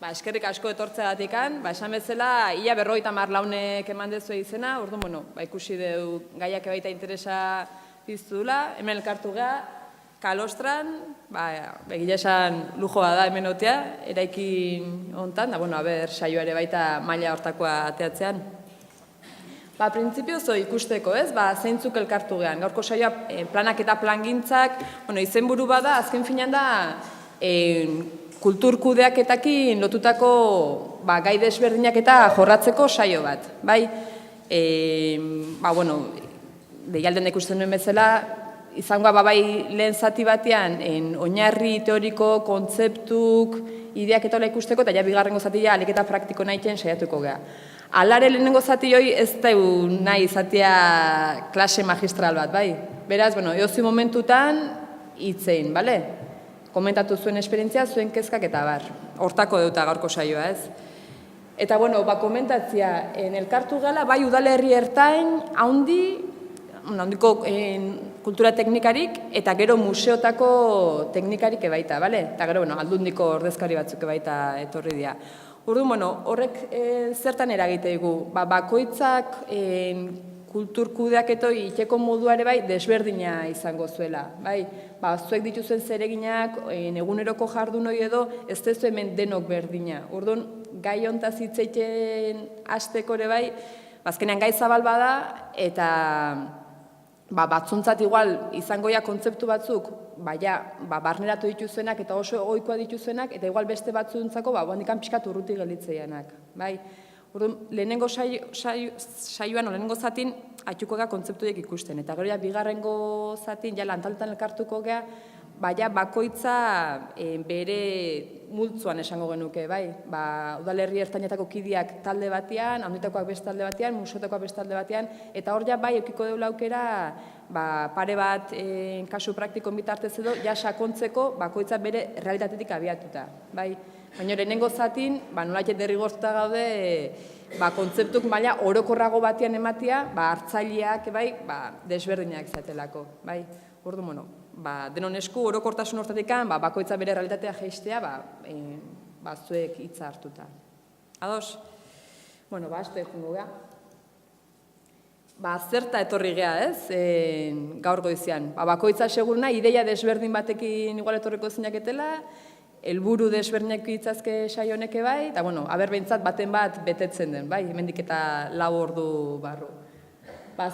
Eskerrik asko etortzeagatikan, esan bezala, ia 50 launek eman dezu izena, orduan, ikusi dugu gaiak baita interesa piztudula, hemen elkartu geha, kalostran, egile esan lujoa da hemen otea, eraikin hontan, saioa ere baita maila hortakoa ateatzean. Printzipio zo ikusteko, ez? Zeintzuk elkartu gehan. Gaurko saioa planak eta plangintzak, izenburu bada, azken finean da, kultur kudeaketakin lotutako gai desberdinak eta jorratzeko saio bat. Deialden ikusten duen bezala, izangoa bai lehen zati batean, oinarri teoriko, kontzeptuk, ideak eta ikusteko, eta ja bigarrengo zatia alik eta praktiko nahiten saiatuko geha. Alare lehenengo zati hori ez da nahi izatea klase magistral bat, bai? Beraz, eozi momentutan hitzein, bale? Komentatu zuen esperientzia, zuen kezkak eta bar. Hortako deuta gaurko saioa, ez? Eta, komentatzia, elkartu gala, bai udalerri ertain, handiko kultura teknikarik, eta gero museotako teknikarik ebaita, bale? Eta gero, aldundiko ordezkari batzuk ebaita etorri dira. Orduan, horrek zertan eragite dugu? Bakoitzak kultur kudeaketo iteko moduare bai desberdina izango zuela. Zuek dituzuen zereginak, eguneroko jardun hori edo, ez dezu hemen denok berdina. Orduan, gai hontaz hitzeiten hasteko ere bai, azkenean gai zabal bada, eta batzuntzat igual izangoia kontzeptu batzuk, barneratu dituzuenak eta oso ohikoa dituzuenak, eta igual beste batzuntzako, handikan pixkat urruti gelitzeianak. Lehenengo saioan, lehenengo zatin, atxuko geha kontzeptuek ikusten. Eta gero bigarrengo zatin, lantaltan elkartuko geha, bakoitza bere multzuan esango genuke. Udalerri ertainetako kidiak talde batean, handitakoak beste talde batean, museotakoak beste talde batean, eta hor bai eukiko deula aukera, pare bat kasu praktikon bitartez edo, sakontzeko bakoitza bere realitatetik abiatuta. Baina lehenengo zatin, nolaiet derrigortuta gaude, kontzeptuk maila orokorrago batean ematia, hartzaileak desberdinak zatelako. Orduan, denon esku orokortasun hortatik bakoitza bere realitatea jeistea, zuek hitza hartuta. Ados? Aste jungo geha. Zerta etorri geha, ez? Gaur goizian. Bakoitza seguruna, ideia desberdin batekin igual etorriko zinaketela, helburu desberdinak itzazke saio honeke bai, eta, behintzat baten bat betetzen den, hemendik eta 4 ordu barru.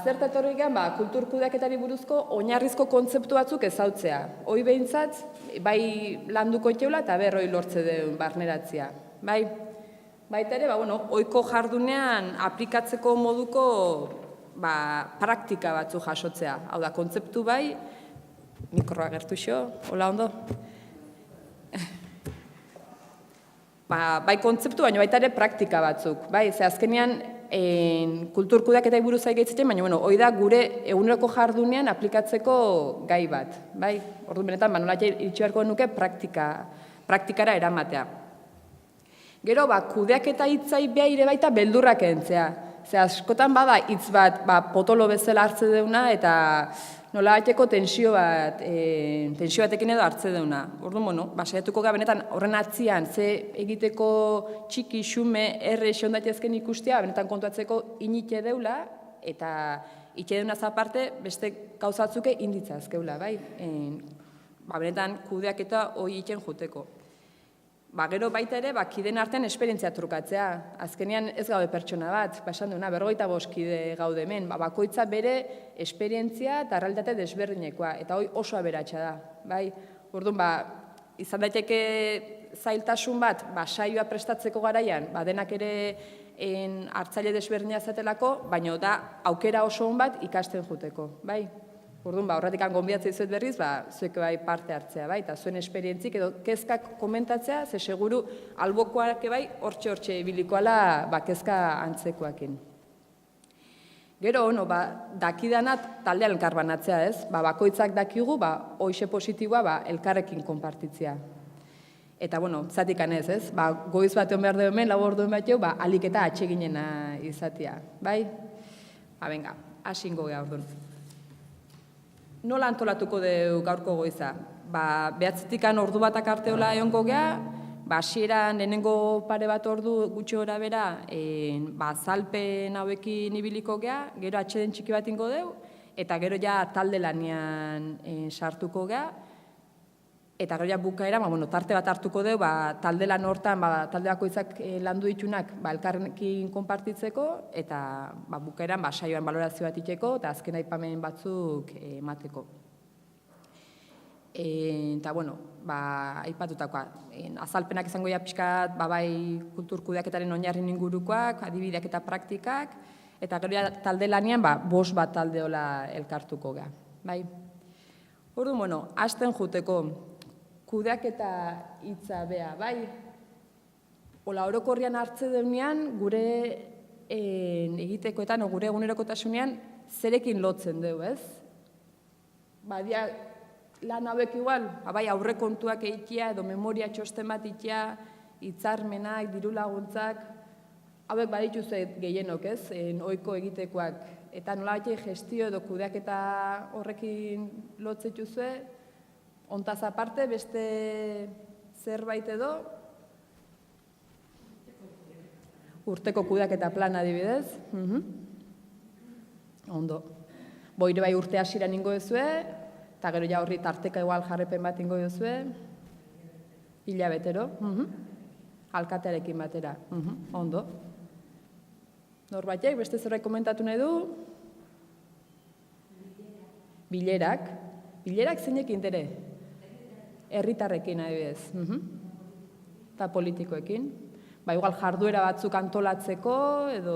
Zerta etorri gehan, kultur kudeaketari buruzko oinarrizko kontzeptu batzuk ezautzea. Hoi behintzat, bai landuko iteula eta berroi lortze den barneratzea. Baita ere, ohiko jardunean aplikatzeko moduko praktika batzu jasotzea. Hau da, kontzeptu bai, mikroa gertu xo, hola ondo? Bai kontzeptu, baina baita ere praktika batzuk. Ze azkenean, kultur kudeaketai buruz aigeitzetan, baina hoi da gure eguneroko jardunean aplikatzeko gai bat. Orduan benetan, nola iritsi beharko nuke praktikara eramatea. Gero, kudeaketa hitzai behaire baita beldurrak entzea. Ze askotan bada hitz bat potolo bezala hartze deuna eta nola baiteko tensio batekin edo hartze deuna. Orduan, saiatuko gara benetan horren atzian, ze egiteko txiki, xume, erre, esion daitezken ikustea, benetan kontuatzeko inite deula, eta itxe deunaz aparte, beste gauzatzuke inditza azkeula, benetan kudeaketa hori iten juteko. Gero baita ere, kideen artean esperientzia trukatzea. Azkenean ez gaude pertsona bat, esan duena, 45 kide gaude hemen. Bakoitza bere esperientzia eta realitate desberdinekoa, eta hori oso aberatsa da. Orduan, izan daiteke zailtasun bat, saioa prestatzeko garaian, denak ere hartzaile desberdina zatelako, baina da aukera oso hon bat ikasten juteko. Orduan, horretik gonbidatzea izuet berriz, zuek parte hartzea, eta zuen esperientzik edo kezkak komentatzea, ze seguru albokoak hortxe ibilikoala kezka antzekoakin. Gero, dakidanat talde elkarbanatzea, ez? Bakoitzak dakigu, hoxe positiboa elkarrekin konpartitzea. Eta, zatik anez, ez? Goiz bat egon behar du hemen, 4 orduen bat jau, alik eta atseginena izatea. Venga, asingo geha orduan. Nola antolatuko dugu gaurko goiza? Behatzetikan ordu batak arteola egongo geha, hasieran lehenengo pare bat ordu gutxi gora bera, azalpen hauekin ibiliko gea, gero atxeden txiki bat ingo deu, eta gero ja talde lanean sartuko gea, eta gero ja bukaera, tarte bat hartuko deu, talde lan hortan, talde bakoitzak landu ditunak elkarrekin konpartitzeko, eta bukaeran saioan balorazio bat itxeko, eta azken aipamen batzuk emateko. Eta, aipatutakoa, azalpenak izango ja pixkat, bai kultur kudeaketaren oinarrin ingurukoak, adibideak eta praktikak, eta gero talde lanean, 5 bat talde hola elkartuko ga. Orduan, hasten juteko, kudeaketa hitza bea, hola orokorrian hartze deunean, gure egitekoetan, gure egunerokotasunean, zerekin lotzen deu, ez? Lan hauek igual, aurrekontuak eitea edo memoria txosten bat eitea, hitzarmenak, diru laguntzak, hauek badituzue gehienok, ez, ohiko egitekoak. Eta nola gestio edo kudeaketa horrekin lotzetuzue, hontaz aparte, beste zerbait edo, urteko kudeaketa plan adibidez. Ondo. Boire bai urte hasiran ingo duzue, eta gero ja horri tarteka igual jarrepen bat ingo duzue, hilabetero, alkatearekin batera. Ondo. Norbaitek, beste zerbait komentatu nahi du? Bilerak. Bilerak zeinekin ere? Herritarrekin adibidez. Eta politikoekin. Igual jarduera batzuk antolatzeko edo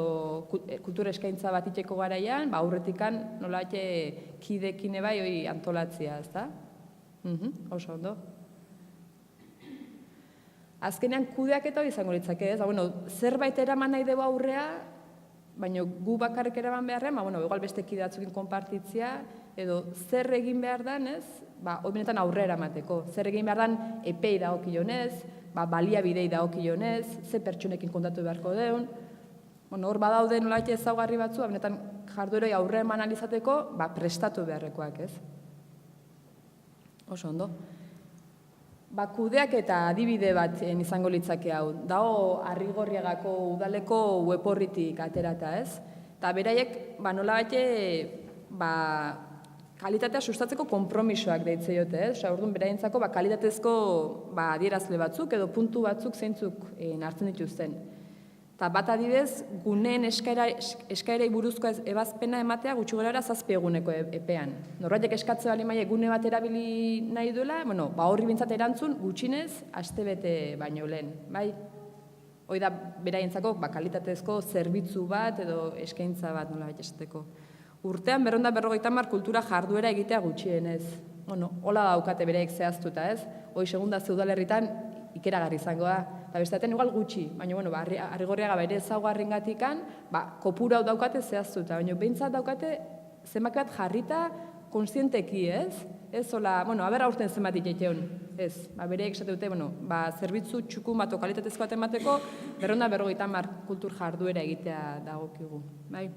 kultura eskaintza bat itxeko garaian, aurretikan nolabait kidekin bai antolatzea, ezta? Oso ondo. Azkenean kudeaketa hori izango litzake, ez? Zerbait eraman nahi dugu aurrea, baina gu bakarrik eraman beharrean, igual beste kide batzukin konpartitzea, edo zer egin behar dan, ez? Hori benetan aurrera emateko. Zer egin behar dan epei dagokionez, baliabidei dagokionez, ze pertsonekin kontatu beharko deun. Hor badaude nolabait ezaugarri batzu, benetan jardueroi aurre eman alizateko, prestatu beharrekoak, ez? Oso ondo. Kudeak eta adibide bat izango litzake hau. Dago Arrigorriagako udaleko web orritik aterata, ez? Eta beraiek nolabait kalitatea sustatzeko konpromisoak deitze jote, ez? Orduan beraientzako kalitatezko adierazle batzuk edo puntu batzuk zeintzuk hartzen dituzten. Eta bat adibidez, guneen eskaerei buruzko ebazpena ematea gutxi gorabehera 7 eguneko epean. Norbaitek eskatze bali maila gune bat erabili nahi duela, horri bintzat erantzun gutxinez astebete baino lehen, bai? Hoi da beraientzako kalitatezko zerbitzu bat edo eskaintza bat nolabait esateko. Urtean 250 kultura jarduera egitea gutxienez. Hola daukate bereek zehaztuta, ez? Hoi segunda udalerritan ikeragarri izango da. Eta bestaten igual gutxi, baina Arrigorriaga bere ezaugarriengatikan, kopuru hau daukate zehaztuta, baina behintzat daukate zenbaki bat jarrita kontzienteki, ez? Ez hola, aber aurten zenbat iteiteun, ez? Bereek esate dute, zerbitzu txukun bat o kalitatezko bat emateko, 250 kultur jarduera egitea dagokigu, bai?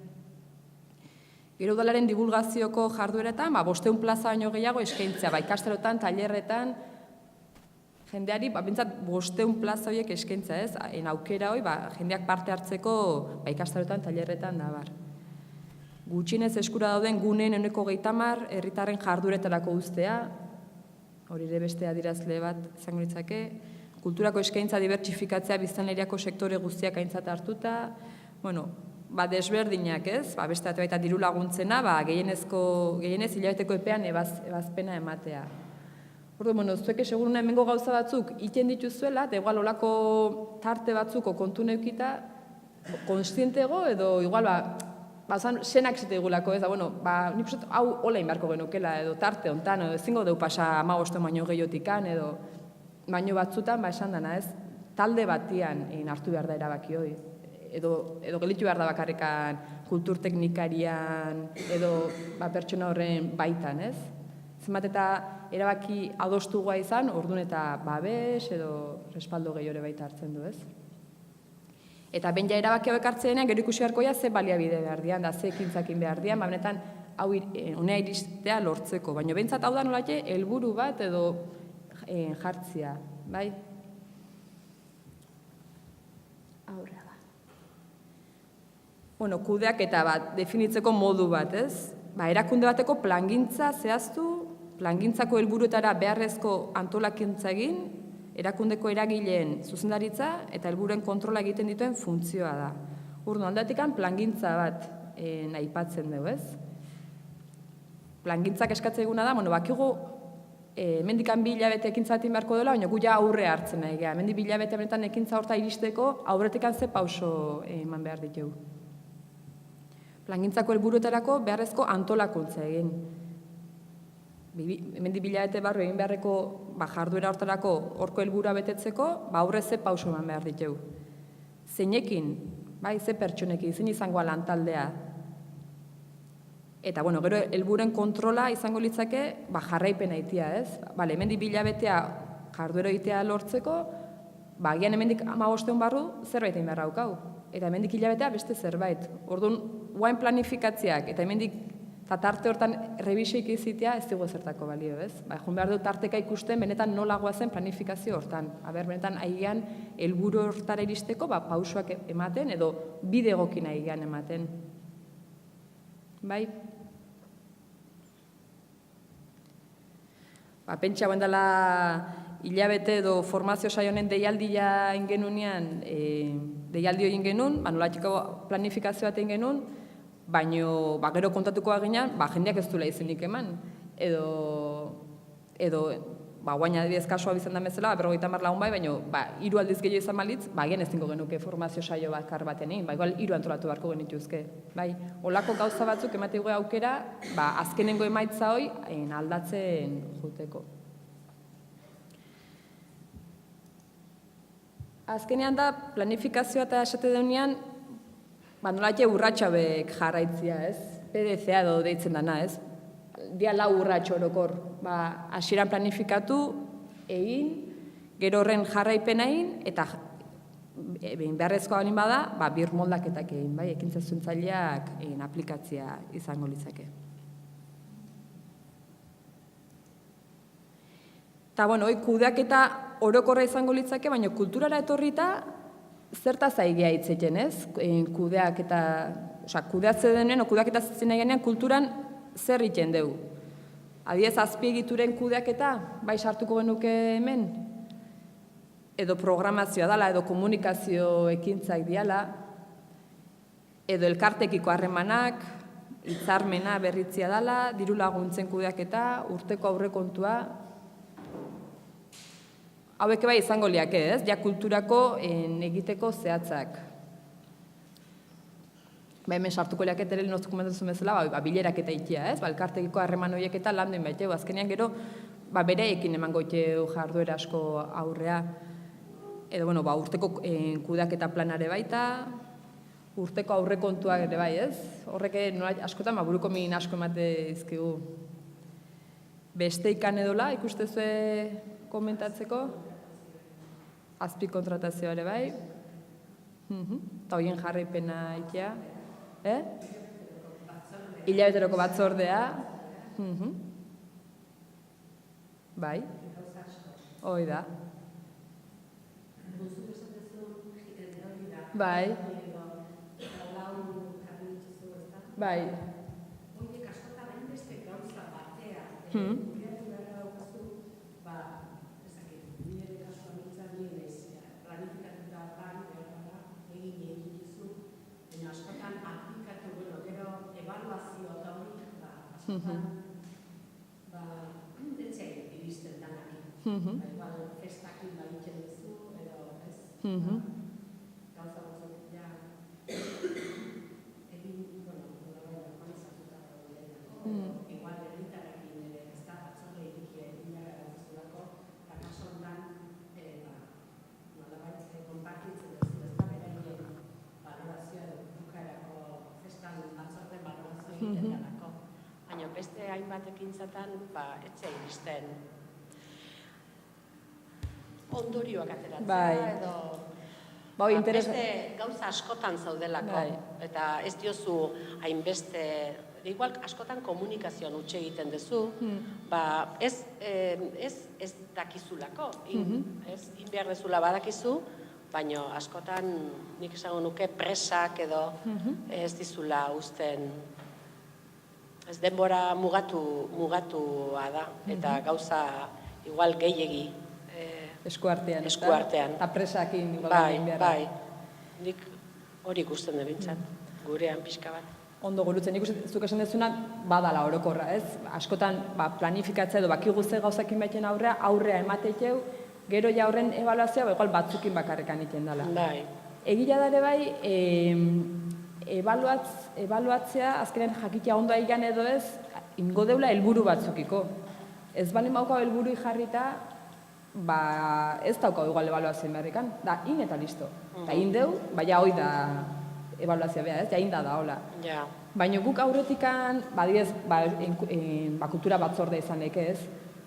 Gero udalaren divulgazioko jardueretan, 500 plaza baino gehiago eskaintzea, ikastarotan, tailerretan, jendeari, bintzat 500 plaza horiek eskaintza, ez? Aukera hori, jendeak parte hartzeko ikastarotan, tailerretan, dabar. Gutxinez eskura dauden guneen 30% herritarren jardueretarako uztea, hori ere beste adierazle bat izango litzake, kulturako eskaintza dibertsifikatzea biztanleriako sektore guztiak aintzat hartuta, desberdinak, ez? Beste baita diru laguntzena, gehienez hilabeteko epean ebazpena ematea. Orduan, zuek seguruna hemengo gauza batzuk iten dituzuela, eta igual olako tarte batzuko kontu neukita, konstientego edo igual, senak zite digulako, ez? Nik uste hau hola inbarko genukela, edo tarte hontan, edo ezingo deu pasa 15 baino gehiotikan, edo baino batzutan, esan dana, ez? Talde batian hartu behar da erabaki hori. Edo gelitu behar da bakarrikan kulturteknikarian edo pertsona horren baitan, ez? Zenbat eta erabaki adostua izan, orduan eta babes edo respaldo gehiore baita hartzen du, ez? Eta behin ja erabaki hauek hartzenean, gero ikusi beharko ze baliabide behar dian, da ze ekintzakin behar dian, benetan hau honea iristea lortzeko. Baina behintzat hau da nolate helburu bat edo jartzia, bai? aurrea da. Bueno, kudeaketa bat, definitzeko modu bat, ez? Erakunde bateko plangintza zehaztu, plangintzako helburuetara beharrezko antolakintza egin, erakundeko eragileen zuzendaritza eta helburuen kontrola egiten dituen funtzioa da. Urdu, aldatikan plangintza bat aipatzen dugu, ez? Plangintzak eskatzen eguna da, bakigu hemendikan 2 hilabete ekintza batin beharko dela, baina gu ja aurre hartzen nahi gara. Hemendik 2 hilabete benetan ekintza horta iristeko aurretikan ze pauso eman behar ditugu. Plangintzako helburuetarako beharrezko antolakuntza egin. Hemendik 2 hilabete barru egin beharreko jarduera hortarako horko helburua betetzeko, aurre ze pauso eman behar ditugu. Zeinekin, ze pertsonekin, zein izangoa lantaldea. Eta, gero, helburen kontrola izango litzake, jarraipen aitia, ez? Hemendik 2 hilabetea jarduera egitea lortzeko, agian hemendik 15 egun barru zerbait egin beharra daukau. Eta hemendik hilabetea beste zerbait. Orduan, guain planifikatziak, eta hemendik tarte hortan rebisioik izitea ez dugu zertako balio, ez? Joan behar du tarteka ikusten, benetan nolagoa zen planifikazio hortan. Benetan aigean helburu hortara iristeko, pausoak ematen, edo bide egokin aigean ematen. Bai? Pentsa guen dela hilabete edo formazio saionen deialdia ingenunean, deialdio egin genuen, nolatiko planifikazio bat egin genuen, baino gero kontatuko aginan, jendeak ez duela izenik eman. Edo, guain adibidez kasua bizan da bezala, 50 lagun baino 3 aldiz gehiago izan balitz, agian ez dingo genuke formazio saio bakar baten egin, igual 3 antolatu beharko genituzke. Olako gauza batzuk emate gu aukera, azkenengo emaitza hoi aldatzen juteko. Azkenean da, planifikazioa eta esate deunean, nolatxe urratxabek jarraitzia, ez? PDCA edo deitzen dana, ez? Dia 4 urratx orokor. Hasieran planifikatu, egin, gero horren jarraipen egin, eta beharrezkoa balin bada, birmoldaketak egin, ekintza zuzentzaileak aplikatzia izango litzake. Eta, kudeaketa orokorra izango litzake, baina kulturara etorrita zertaz aigea hitzeten, ez? Kudeatze denen, kudeaketa zitzen egenean, kulturan zer egiten dugu. Adiez, azpiegituren kudeaketa, sartuko genuke hemen? Edo programazioa dela, edo komunikazio ekintzak diala, edo elkartekiko harremanak, hitzarmena berritzia dela, diru laguntzen kudeaketa, urteko aurrekontua. Hauek izango liake, ez? Kulturako egiteko zehatzak. Hemen sartuko liake tereli noztuko mentatuzun bezala, bilerak eta ikia, ez? Elkartekiko harreman horiek eta lan duen baiteu. Azkenean gero, bereekin emango iteu jarduera asko aurrea. Edo, urteko kudeaketa planare baita, urteko aurrekontuak ere bai, ez? Horrek askotan, buruko min asko emate izkigu. Beste ikan edola, ikustezue komentatzeko? Azpi kontratazioa ere bai. Eta horien jarraipena ikia. Hilabeteroko batzordea. Bai. Hoi da. Bai. Bai. Etxein iristen danak. Festakin baitzen duzu, edo ez? Gauza batzuk, egin, organizatuta dago. Igual herritarrekin ere, ez da, batzorde irikia egin gara gaztuzulako, eta kaso hontan, nolabait konpartitzen duzu, ez da, beraien valorazioa edo bukarako festan batzorde valorazioa egiten danako. Baina beste hainbat ekintzatan, etxe iristen ondorioak ateratzea edo beste gauza askotan zaudelako. Eta ez diozu hainbeste, igual askotan komunikazioan utxe egiten duzu, ez dakizulako. Ez behar dezula badakizu, baina askotan nik esango nuke presak edo ez dizula uzten, ez denbora mugatua da, eta gauza igual gehiegi eskuartean. Eta presakin igual egin behar. Bai, nik hori ikusten dut bintzat, gurean pixka bat. Ondo gurutzen, nik zuk esan dezuna badala orokorra, ez? Askotan planifikatzea edo baki guzti gauzakin baiten aurrea emateiteu, gero ja horren ebaluazioa, igual batzukin bakarrekan iten dela. Bai. Egia dare bai, ebaluatzea, azkenean jakitea ondo aigan edo ez, ingo deula helburu batzukiko. Ez bali maukau helburu jarrita, ez daukau igual ebaluazioen beharrikan, da, in eta listo. Eta in deu, baina hoi da ebaluazioa beha, ez, jain da hola. Baina guk aurretikan, badiez, kultura batzorde izanek ez,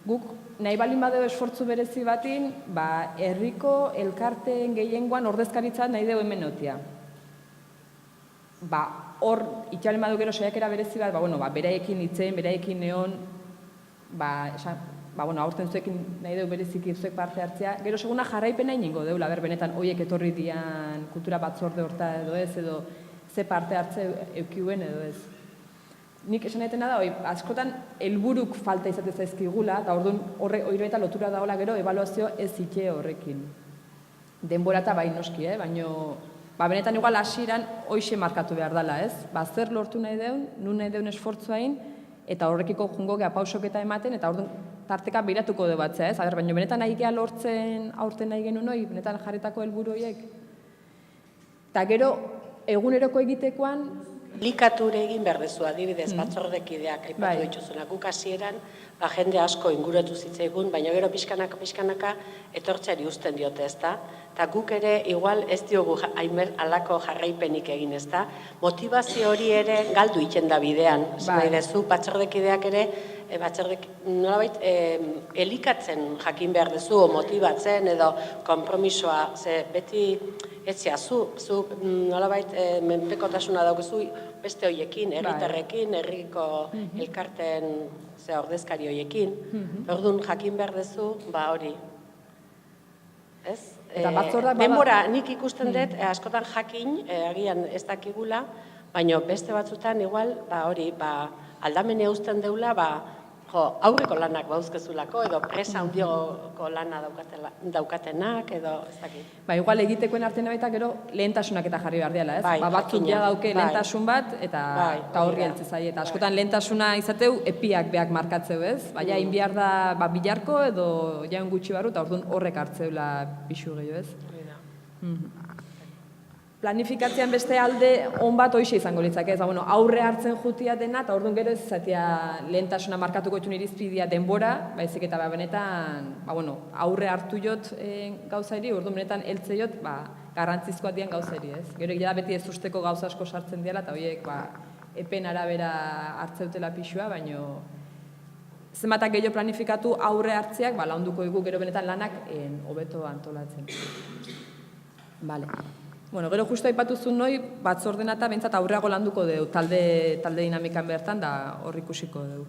guk nahi balin badeu esfortzu berezi batin, herriko elkarteen gehiengoan ordezkaritza nahi deu hemen notia. Hor, itxalen badu gero saiakera berezi bat, beraiekin itzen, beraiekin neon, aurten zuekin nahi deu bereziki zuek parte hartzea, gero seguna jarraipena ingo deula, benetan hoiek etorri dian kultura batzorde horta edo ez, edo ze parte hartze eukiuen edo ez. Nik esan etena da, askotan helburuk falta izate zaizkigula, eta orduan hori eta lotura daola gero ebaluazio ez ite horrekin. Denbora eta bai noski, baina benetan igual hasieran hoixe markatu behar dela, ez? Zer lortu nahi deun, nun nahi deun esfortzuain, eta horrekiko jungo geha pausoketa ematen, eta orduan tarteka biratuko du batzea, ez? Baina benetan nahi geha lortzen aurten nahi genuen hori, benetan jarritako helburu horiek. Eta gero, eguneroko egitekoan, Likature egin behar dezu, adibidez, batzordekideak aipatu dituzunak. Guk hasieran jende asko inguratu zitzaigun, baina gero pixkanaka etortzeari uzten diote, ezta? Eta guk ere igual ez diogu halako jarraipenik egin, ezta? Motivazio hori ere galdu iten da bidean. Nahi dezu, batzordekideak ere, nolabait, elikatzen jakin behar dezu, o motibatzen edo konpromisoa, ze beti etzia, zu nolabait menpekotasuna daukezu beste hoiekin, herritarrekin, herriko elkarten ordezkari hoiekin. Orduan jakin behar dezu, hori. Ez? Denbora, nik ikusten dut, askotan jakin, agian ez dakigula, baina beste batzutan igual, hori, aldamenea uzten deula, aurreko lanak bauzkezulako, edo presa handioko lana daukatenak, edo ez dakit. Igual egitekoen artean baita gero lehentasunak eta jarri behar dela, ez? Batzuk ja dauke lehentasun bat, eta horri heltze zaie. Eta askotan lehentasuna izateu, epiak beak markatzeu, ez? Baina, inbiar da bilarko, edo jaun gutxi barru, eta orduan horrek hartzeula pixu gehiago, ez? Planifikatzean beste alde on bat hoixe izango litzake, ez aurre hartzen jutia dena, eta orduan gero ez izatea lehentasuna markatuko etxun irizpidea denbora, baizik eta benetan aurre hartu jot gauzairi, orduan benetan heltze jot garrantzizkoa dian gauzairi, ez? Gero egia da beti ez usteko gauza asko sartzen diala, eta horiek epen arabera hartzeutela pixua, baina zenbatak gehiago planifikatu aurre hartzeak, launduko dugu gero benetan lanak hobeto antolatzen. Gero justu aipatuzun noi, batzordena eta behintzat aurreago landuko dugu, talde dinamikan bertan, da hor ikusiko dugu.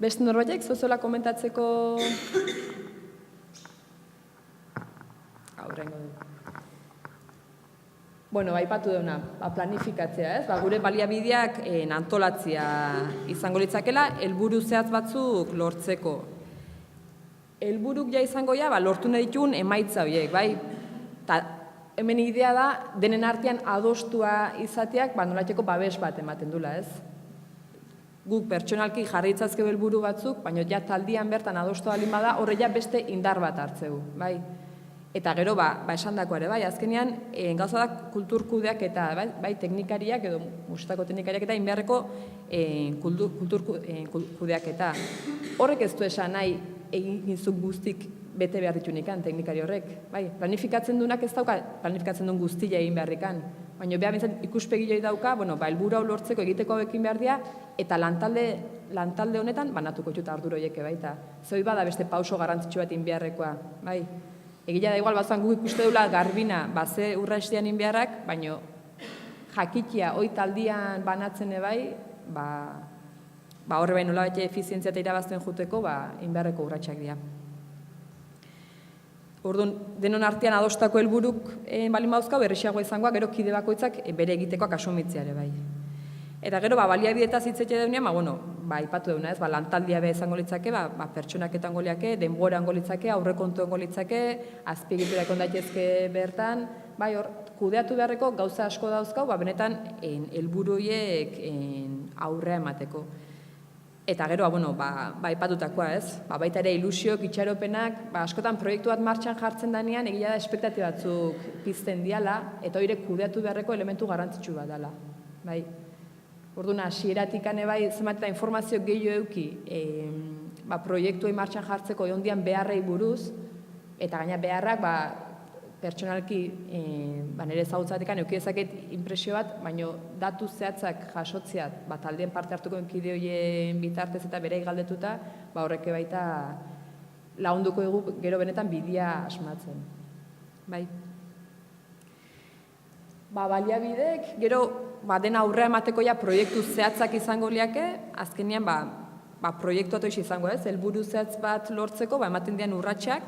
Beste norbaitek, zozola komentatzeko... Aurrengo dugu. Aipatu duguna, planifikatzea, ez? Gure baliabideak antolatzea izango litzakela, helburu zehatz batzuk lortzeko. Helburuk ja izango lortu nahi ditugun emaitza horiek, bai? Eta hemen idea da, denen artean adostua izateak, nolateko babes bat ematen dula, ez? Guk pertsonalki jarri itzazkeu helburu batzuk, baina ja taldian bertan adostu alin bada, horre ja beste indar bat hartzeu, bai? Eta gero, esan dako ere, bai? Azkenean, gauza da kulturkudeak eta, bai, teknikariak edo musikako teknikariak eta inbeharreko kulturkudeak eta. Horrek ez du esan nahi, egizuk guztik bete behar ditunekan, teknikari horrek. Planifikatzen duenak ez dauka, planifikatzen duen guztia egin beharrikan. Baina behar bintzen ikuspegi joi dauka, helburu hau lortzeko egiteko hauekin behar dira, eta lantalde honetan banatuko dut arduro horiek baita. Zoi bada beste pauso garrantzitsu bat inbeharrekoa. Egia da igual batzan guk ikuste dula garbina, ze urra estian inbeharrak, baina jakitia hoi taldian banatzen ebai, horre bai nola bete efizientzia eta irabazten juteko, inbeharreko urratxak dira. Orduan, denon artean adostako helburuk balin bauzkau, errexagoa izangoa, gero kide bakoitzak bere egitekoak asumitzea ere bai. Eta gero, baliabidetaz hitzetxe deunean, ipatu deuna ez, lantaldia beha izango litzake, pertsonaketan goliake, denbora litzake, aurrekontu litzake, azpiegiturak ondaitezke bertan, hor, kudeatu beharreko gauza asko dauzkau, benetan helburu horiek aurrea emateko. Eta gero, ipatutakoa ez, baita ere ilusioak, itxaropenak, askotan proiektu bat martxan jartzen danean, egia da espektati batzuk pizten diala, eta horiek kudeatu beharreko elementu garrantzitsu bat dela. Orduan, hasieratik zenbat eta informazio gehiago euki proiektuei martxan jartzeko ondian beharrei buruz, eta gaina beharrak pertsonalki nire ezagutzatik euki dezaket inpresio bat, baina datu zehatzak jasotzeat, taldeen parte hartuko kide horien bitartez eta bereik galdetuta, horreke baita lagunduko dugu gero benetan bidea asmatzen. Baliabidek, gero dena aurrea emateko proiektu zehatzak izango liake, azkenean proiektu atoiz izango ez, helburu zehatz bat lortzeko, ematen dian urratsak,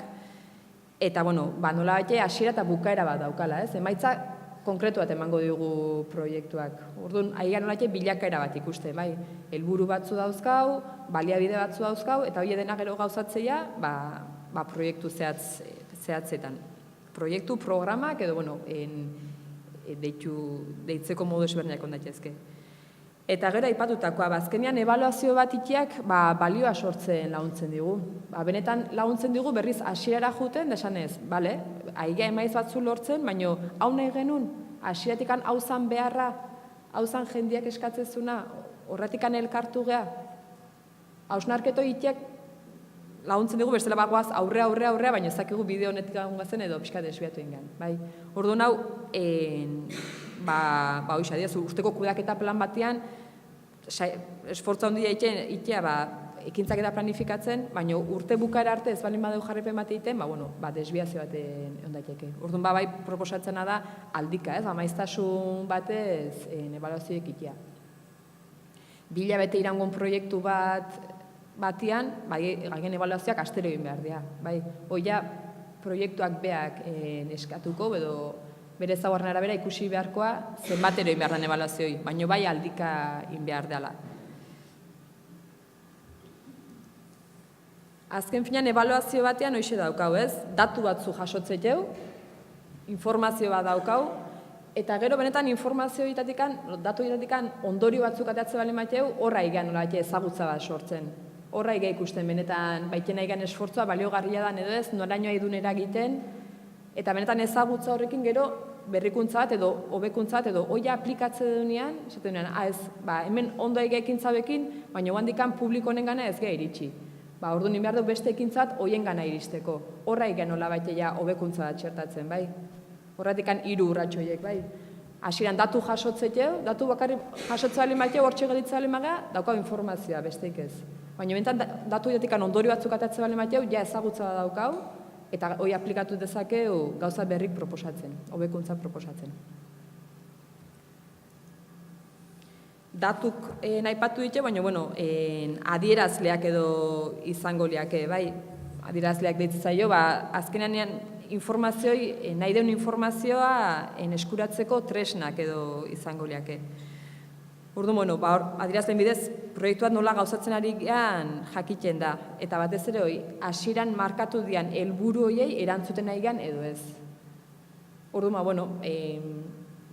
eta, nola baite hasiera eta bukaera bat daukala, ez? Emaitza konkretu bat emango dugu proiektuak. Orduan, ahian nola bilakaera bat ikuste, helburu batzu dauzkau, baliabide batzu dauzkau, eta hori dena gero gauzatzea, proiektu zehatzetan. Proiektu, programak, edo, deitzeko modu esberniak ondaitezke. Eta gero aipatutakoa, azkenean ebaluazio bat itiak balioa sortzen laguntzen digu. Benetan laguntzen digu berriz hasierara juten, desanez, aiga emaiz batzu lortzen, baina hau nahi genuen, hasieratik hau zan beharra, hau zan jendiak eskatzezuna, horretik elkartu geha, hausnarketo itiak laguntzen dugu, bestela bagoaz aurrea, baina ezakigu bideo honetik zen edo pixka desbiatu ingen. Orduan hau, usteko kudaketa plan batean, esfortza handia itea ekintzak eta planifikatzen, baina urte bukaera arte ez balin badeu jarripen bat egiten, desbiazio bat ondaiteke. Orduan proposatzena da aldika, amaiztasun batez ebaluazioek itea. 2 hilabete irangon proiektu batean, gaien ebaluazioak astero egin behar dira. Hoia proiektuak beak eskatuko, edo bere ezaugarren arabera ikusi beharkoa zenbatero egin behar den ebaluazioi, baina aldika egin behar dela. Azken finean ebaluazio batean hoxe daukau, ez? Datu batzu jasotzeko, informazio bat daukau, eta gero benetan informazio datu hitatikan ondorio batzuk ateatze bali mateu, horra egan ezagutza bat sortzen. Horra ega ikusten benetan baitena egan esfortzua baliogarria dan edo ez, noraino edunera egiten, eta benetan ezagutza horrekin gero berrikuntza bat edo hobekuntza bat edo hoia aplikatze dunean, esaten dunean, hemen ondo ega ekintza bekin, baina handikan publiko honen gana ez geha iritsi. Orduan behar du beste ekintza bat hoien gana iristeko. Horra ega nola baitea hobekuntza bat txertatzen, Horretik 3 urratxoiek, Hasieran datu jasotzeko, datu bakarri jasotzea bali maiteo, hortxe gelitzea bali maga, daukau informazioa, besteik ez. Baina bentan datu ideatikan ondorio batzuk atatze bali maiteo, ezagutza daukau, eta hori aplikatu dezakeu gauza berrik proposatzen, hobekuntza proposatzen. Datuk nahipatu ditu, baina, adierazleak edo izango liake, adierazleak deitzen zaio, azkenean informazioi, nahi deun informazioa eskuratzeko tresnak edo izango liake. Orduan, adierazleen bidez, proiektuat nola gauzatzen ari gehan jakiten da. Eta batez ere hori, hasieran markatu dian helburu horiei erantzuten nahi gehan edo ez. Orduan,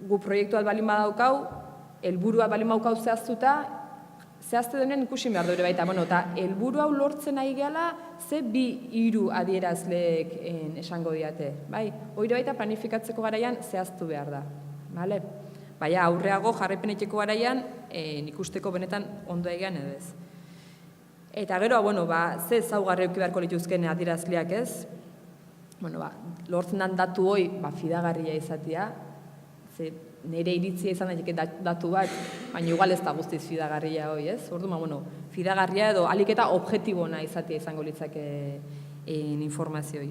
gu proiektuat balin badaukau, helburua balin badaukau zehazte denean ikusi behar dure baita. Eta helburu hau lortzen nahi gehala, ze 2-3 adierazleek esango diate. Hori baita planifikatzeko garaian zehaztu behar da. Aurreago jarraipenetxeko garaian ikusteko benetan ondo egean edo ez. Eta gero, ze ezaugarri eduki beharko lituzken adierazleak ez? Lortzen den datu hoi fidagarria izatea, nire iritzia izan daiteke datu bat, baina igual ez da guztiz fidagarria hoi, ez? Orduan, fidagarria edo alik eta objektibona izatea izango litzake informazioi.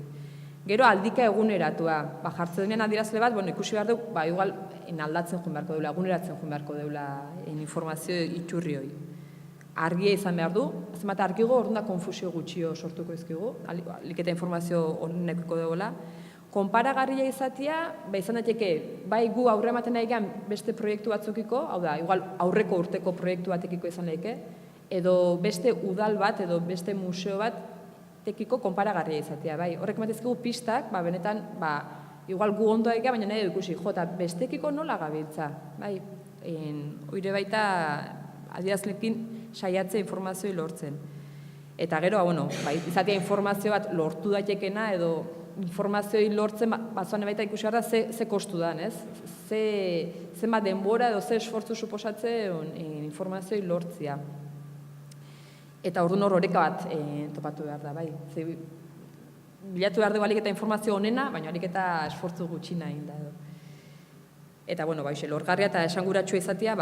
Gero aldika eguneratua, jartzen denean adierazle bat, ikusi behar du, igual aldatzen joan beharko deula, eguneratzen joan beharko deula informazio itxurri hoi. argia izan behar du, zenbat argigo orduan da konfusio gutxio sortuko izkigu, alik eta informazio honekiko duela. Konparagarria izatea, izan daiteke, bai gu aurre ematen nahi gehan beste proiektu batzukiko, hau da, igual aurreko urteko proiektu batekiko izan daike, edo beste udal bat, edo beste museo bat tekiko konparagarria izatea, bai. Horrek ematezkigu pistak, benetan, igual gu ondo daikea, baina nahi ikusi, jota, bestekiko nola gabiltza, bai. Oire baita adierazlekin saiatze informazioi lortzen. Eta gero, izatea informazio bat lortu daitekena edo informazioi lortzen, bazoan baita ikusi behar da ze kostu dan, ez? Zenbat denbora edo ze esfortzu suposatzen informazioi lortzia. Eta orduan oreka bat topatu behar da, bai. Bilatu behar dugu alik eta informazio honena, baina alik eta esfortzu gutxina egin da edo. Eta, lorgarria eta esanguratsua izatea,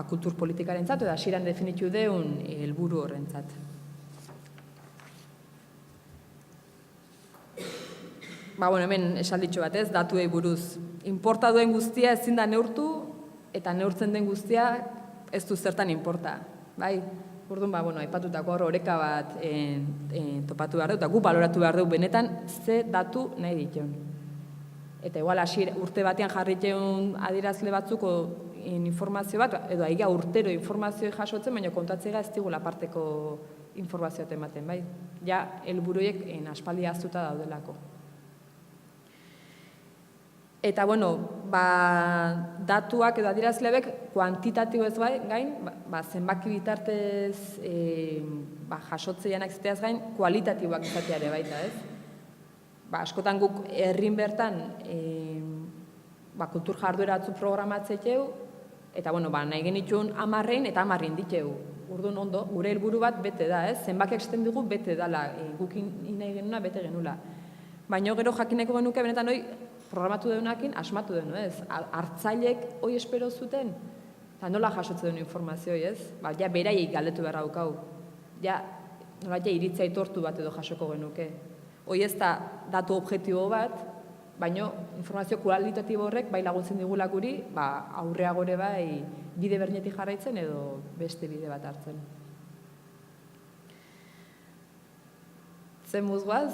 kultur politikaren zat, eta hasieran definitu deun helburu horrentzat. Hemen esalditxo bat ez, datuei buruz. Inporta duen guztia ezin da neurtu, eta neurtzen den guztia ez du zertan inporta. Orduan, aipatutako oreka bat topatu behar du, eta gu baloratu behar du benetan ze datu nahi dituen. Eta igual urte batean jarritzeun adierazle batzuko informazio bat, edo aiga urtero informazio jasotzen, baina kontatzea ez digula parteko informazioa ematen, bai? Ja, helburuiek aspaldi ahaztuta daudelako. Eta, datuak edo adierazleak kuantitatibo ez gain, zenbaki bitartez jasotzeianak izateaz gain, kualitatiboak izateare baita, ez? Askotan guk herrin bertan kultur jarduera batzu programatzekeu, eta nahi genitxun 10 eta 10 diteu. Orduan ondo, gure helburu bat bete da, ez? Zenbakiak esaten dugu bete dala, guk nahi genuna bete genula. Baina gero jakineko genuke benetan hoi programatu deunakin asmatu denu, ez? Hartzailek hoi espero zuten, eta nola jasotzen duen informazioi, ez? Ja beraiek galdetu beharra daukau. Ja, nola iritzia aitortu bat edo jasoko genuke. Hoi ez da datu objektibo bat, baina informazio kualitatibo horrek bai laguntzen digula guri, aurreagore bai bide bernetik jarraitzen edo beste bide bat hartzen. Zen muzgoaz?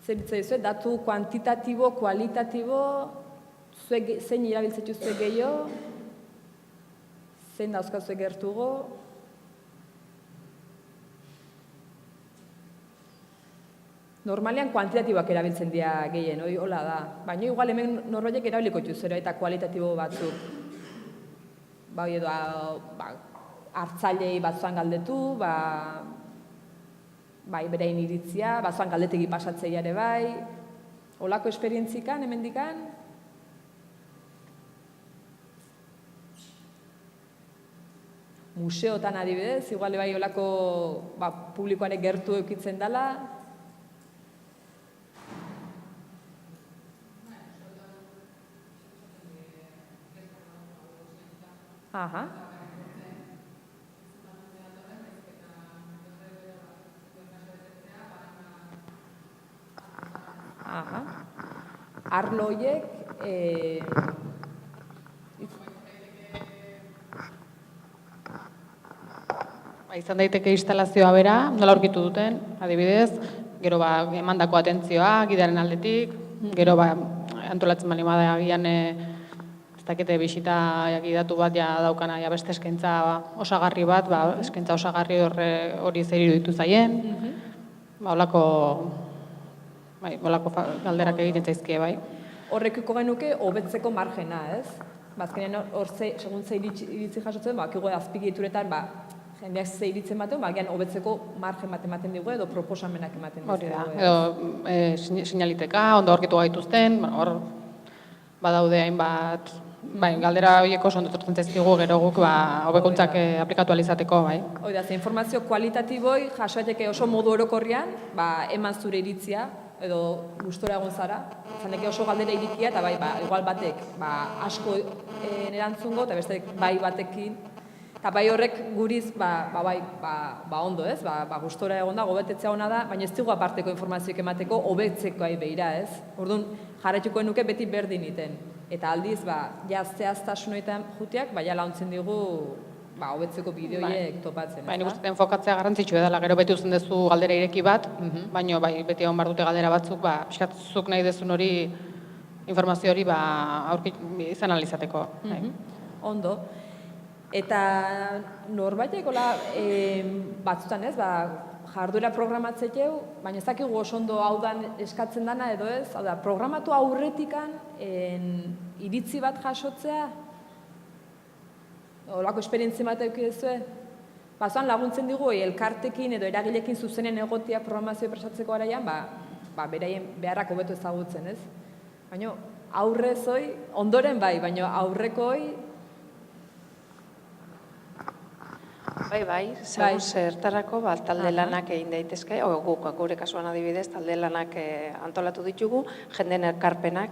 Zer ditzaizu, datu kuantitatibo, kualitatibo, zein irabiltzetu zuek gehiago, zein dauzkazuek gertugo. Normalean kuantitatiboak erabiltzen dira gehien, hori hola da. Baina igual hemen norbaitek erabiliko dituzera eta kualitatibo batzuk. Edo hartzailei batzuan galdetu, berein iritzia, batzuan galdetegi pasatzea ere bai. Holako esperientzikan, hemendikan? Museotan adibidez, igual bai holako publikoare gertu eukitzen dela. Aha. Arlo horiek izan daiteke instalazioa bera, nola aurkitu duten, adibidez, gero emandako atentzioa, gidearen aldetik, gero antolatzen bali bada agian dakete bisita gidatu bat daukana beste eskaintza osagarri bat, eskaintza osagarri hori zer iruditu zaien, holako galderak egiten zaizkie, bai. Horrekiko genuke hobetzeko margena, ez? Azkenean hor segun ze iritzi jasotzen, akigu azpigituretan, jendeak ze iritzen batean, agian hobetzeko margen bat ematen dugu edo proposamenak ematen dugu. Hori da, edo sinaliteka, ondo aurkitu gaituzten, hor badaude hainbat galdera horiek oso ondo etortzen zaizkigu gero guk hobekuntzak aplikatu ahal izateko, bai. Hori da, informazio kualitatiboi jaso daiteke oso modu orokorrean, eman zure iritzia edo gustora egon zara, zaneke oso galdera irikia eta igual batek asko erantzungo eta beste bai batekin, eta bai horrek guriz ondo, ez? Gustora egon da, gobetetzea ona da, baina ez dugu aparteko informazioak emateko hobetzeko behira, ez? Orduan, jarraituko nuke beti berdin iten. Eta aldiz, zehaztasunoetan juteak, launtzen digu hobetzeko bideoiek topatzen. Bai, nik uste enfokatzea garrantzitsua dela, gero beti uzten duzu galdera ireki bat, baina bai, beti egon behar dute galdera batzuk, pixkat zuk nahi dezun hori, informazio hori izan alizateko. Ondo. Eta norbaiteko batzutan ez, jarduera programatzekeu, baina ez dakigu oso ondo hau dan eskatzen dana edo ez, hau da, programatu aurretikan iritzi bat jasotzea, olako esperientzia bat eukidezue, bazoan laguntzen digu elkartekin edo eragilekin zuzenen egotia programazio presatzeko garaian, beraien beharrak hobeto ezagutzen, ez? Baina aurrez hoi, ondoren bai, baina aurreko hoi... Bai, zertarako talde lanak egin daitezke, guk gure kasuan adibidez, talde lanak antolatu ditugu, jenden elkarpenak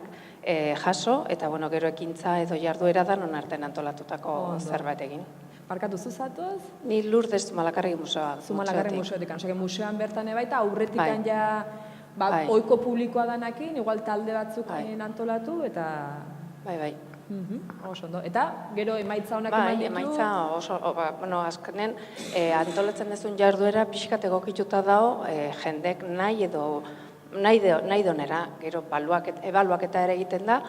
jaso, eta gero ekintza edo jarduera da non artean antolatutako zerbait egin. Barkatu zuzatoz? Ni Lourdes Malakarregi museoa. Malakarregi museotik, museoan bertan ebaita, aurretikan ja oiko publikoa danakin, igual talde batzuk antolatu, eta... Bai. Oso ondo. Eta gero emaitza honak eman ditu? Emaitza oso, azkenen antolatzen dezun jarduera pixkat egokituta dago jendek nahi donera, gero ebaluaketa ere egiten da,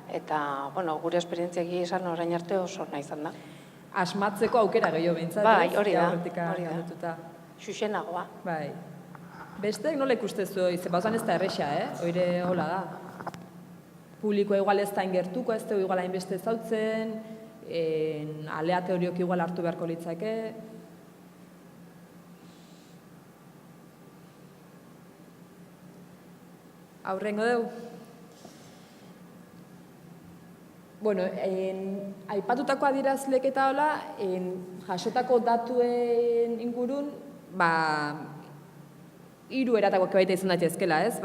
eta gure esperientzia esan orain arte oso nahi izan da. Asmatzeko aukera gehiago bintzat, bai, hori da. Xuxenagoa. Bai. Bestek nola ikustezu, bauzan ez da erresa, oire hola da. Publikoa igual ez da ingertuko, ez da igual hainbeste zautzen, alea teoriok igual hartu beharko litzake. Aurrengo dugu. Bueno, aipatutako adierazlek eta hola, jasotako datuen ingurun, hiru eratako baita izan daitezkela, ez?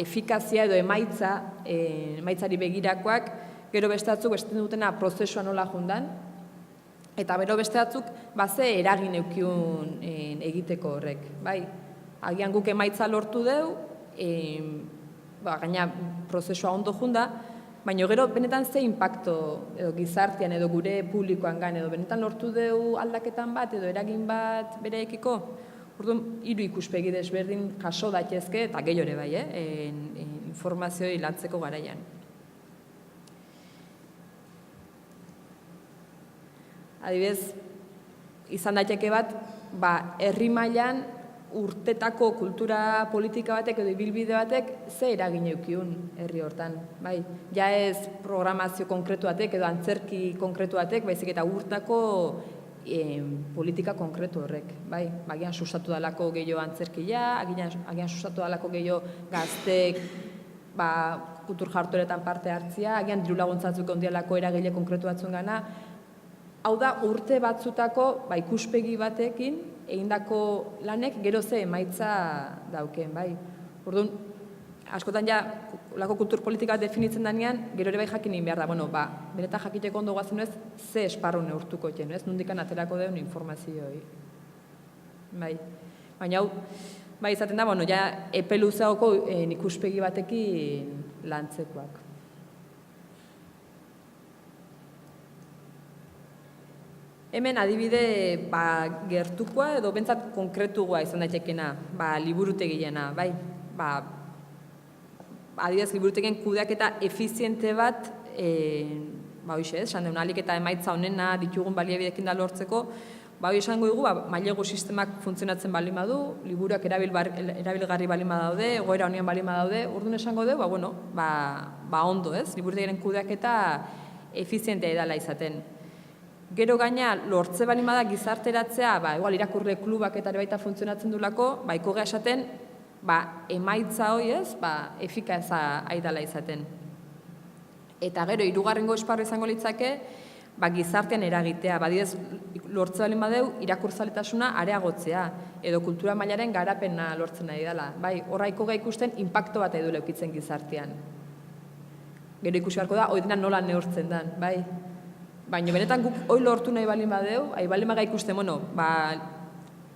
Efikazia edo emaitzari begirakoak, gero beste batzuk beste dutena prozesua nola jundan, eta bero beste batzuk ze eragin eukiun egiteko horrek, bai? Agian guk emaitza lortu deu, gaina prozesua ondo junda, baina gero benetan ze impacto edo gizartean edo gure publikoan gan, edo benetan lortu deu aldaketan bat edo eragin bat bereekiko, orduan, hiru ikuspegi desberdin jaso daitezke, eta gehiore bai, informazioi lantzeko garaian. Adibidez, izan daiteke bat, herri mailan urtetako kultura politika batek edo ibilbide batek ze eragin eukiun herri hortan, bai? Ja ez programazio konkretu batek edo antzerki konkretu batek, baizik eta urtako politika konkretu horrek, bai? Agian sustatu dalako gehiago antzerkia, agian sustatu dalako gehiago gaztek kultur jardueretan parte hartzia, agian diru laguntzatzuk ondialako eragile konkretu batzuen gana. Hau da, urte batzutako ikuspegi batekin egindako lanek gero ze emaitza dauken, bai? Orduan, askotan ja, lako kultur politika definitzen danean, gero ere bai jakin egin behar da, benetan jakiteko ondo guazen ez, ze esparru neurtuko jen, ez? Nondikan aterako deun informazioi. Bai. Baina hau, izaten da, ja, epe luzeagoko ikuspegi batekin lantzekoak. Hemen adibide gertukoa edo bentsat konkretugoa izan daitekena, liburutegiena, bai? Adibidez, liburutegien kudeaketa efiziente bat, hoxe, esan deun, alik eta emaitza honena ditugun baliabidekin da lortzeko, esango dugu, mailegu sistemak funtzionatzen balin badu, liburuak erabilgarri balin badaude, egoera honian balin badaude, orduan esango dugu, ondo, ez? Liburutegien kudeaketa efizientea edala izaten. Gero gaina, lortze balin bada gizarteratzea, igual irakurle klubak eta ere baita funtzionatzen dulako, iko geha esaten, emaitza hoi ez, efikaza aidala izaten. Eta gero, hirugarrengo esparru izango litzake, gizartean eragitea, badidez, lortze balin badeu, irakurzaletasuna areagotzea, edo kultura mailaren garapena lortzen nahi dela. Horraiko geha ikusten, impacto bat edo leukitzen gizartean. Gero ikusi beharko da, hoi dena nola neurtzen den, bai? Baina benetan guk hoi lortu nahi balin badeu, balin baga ikusten,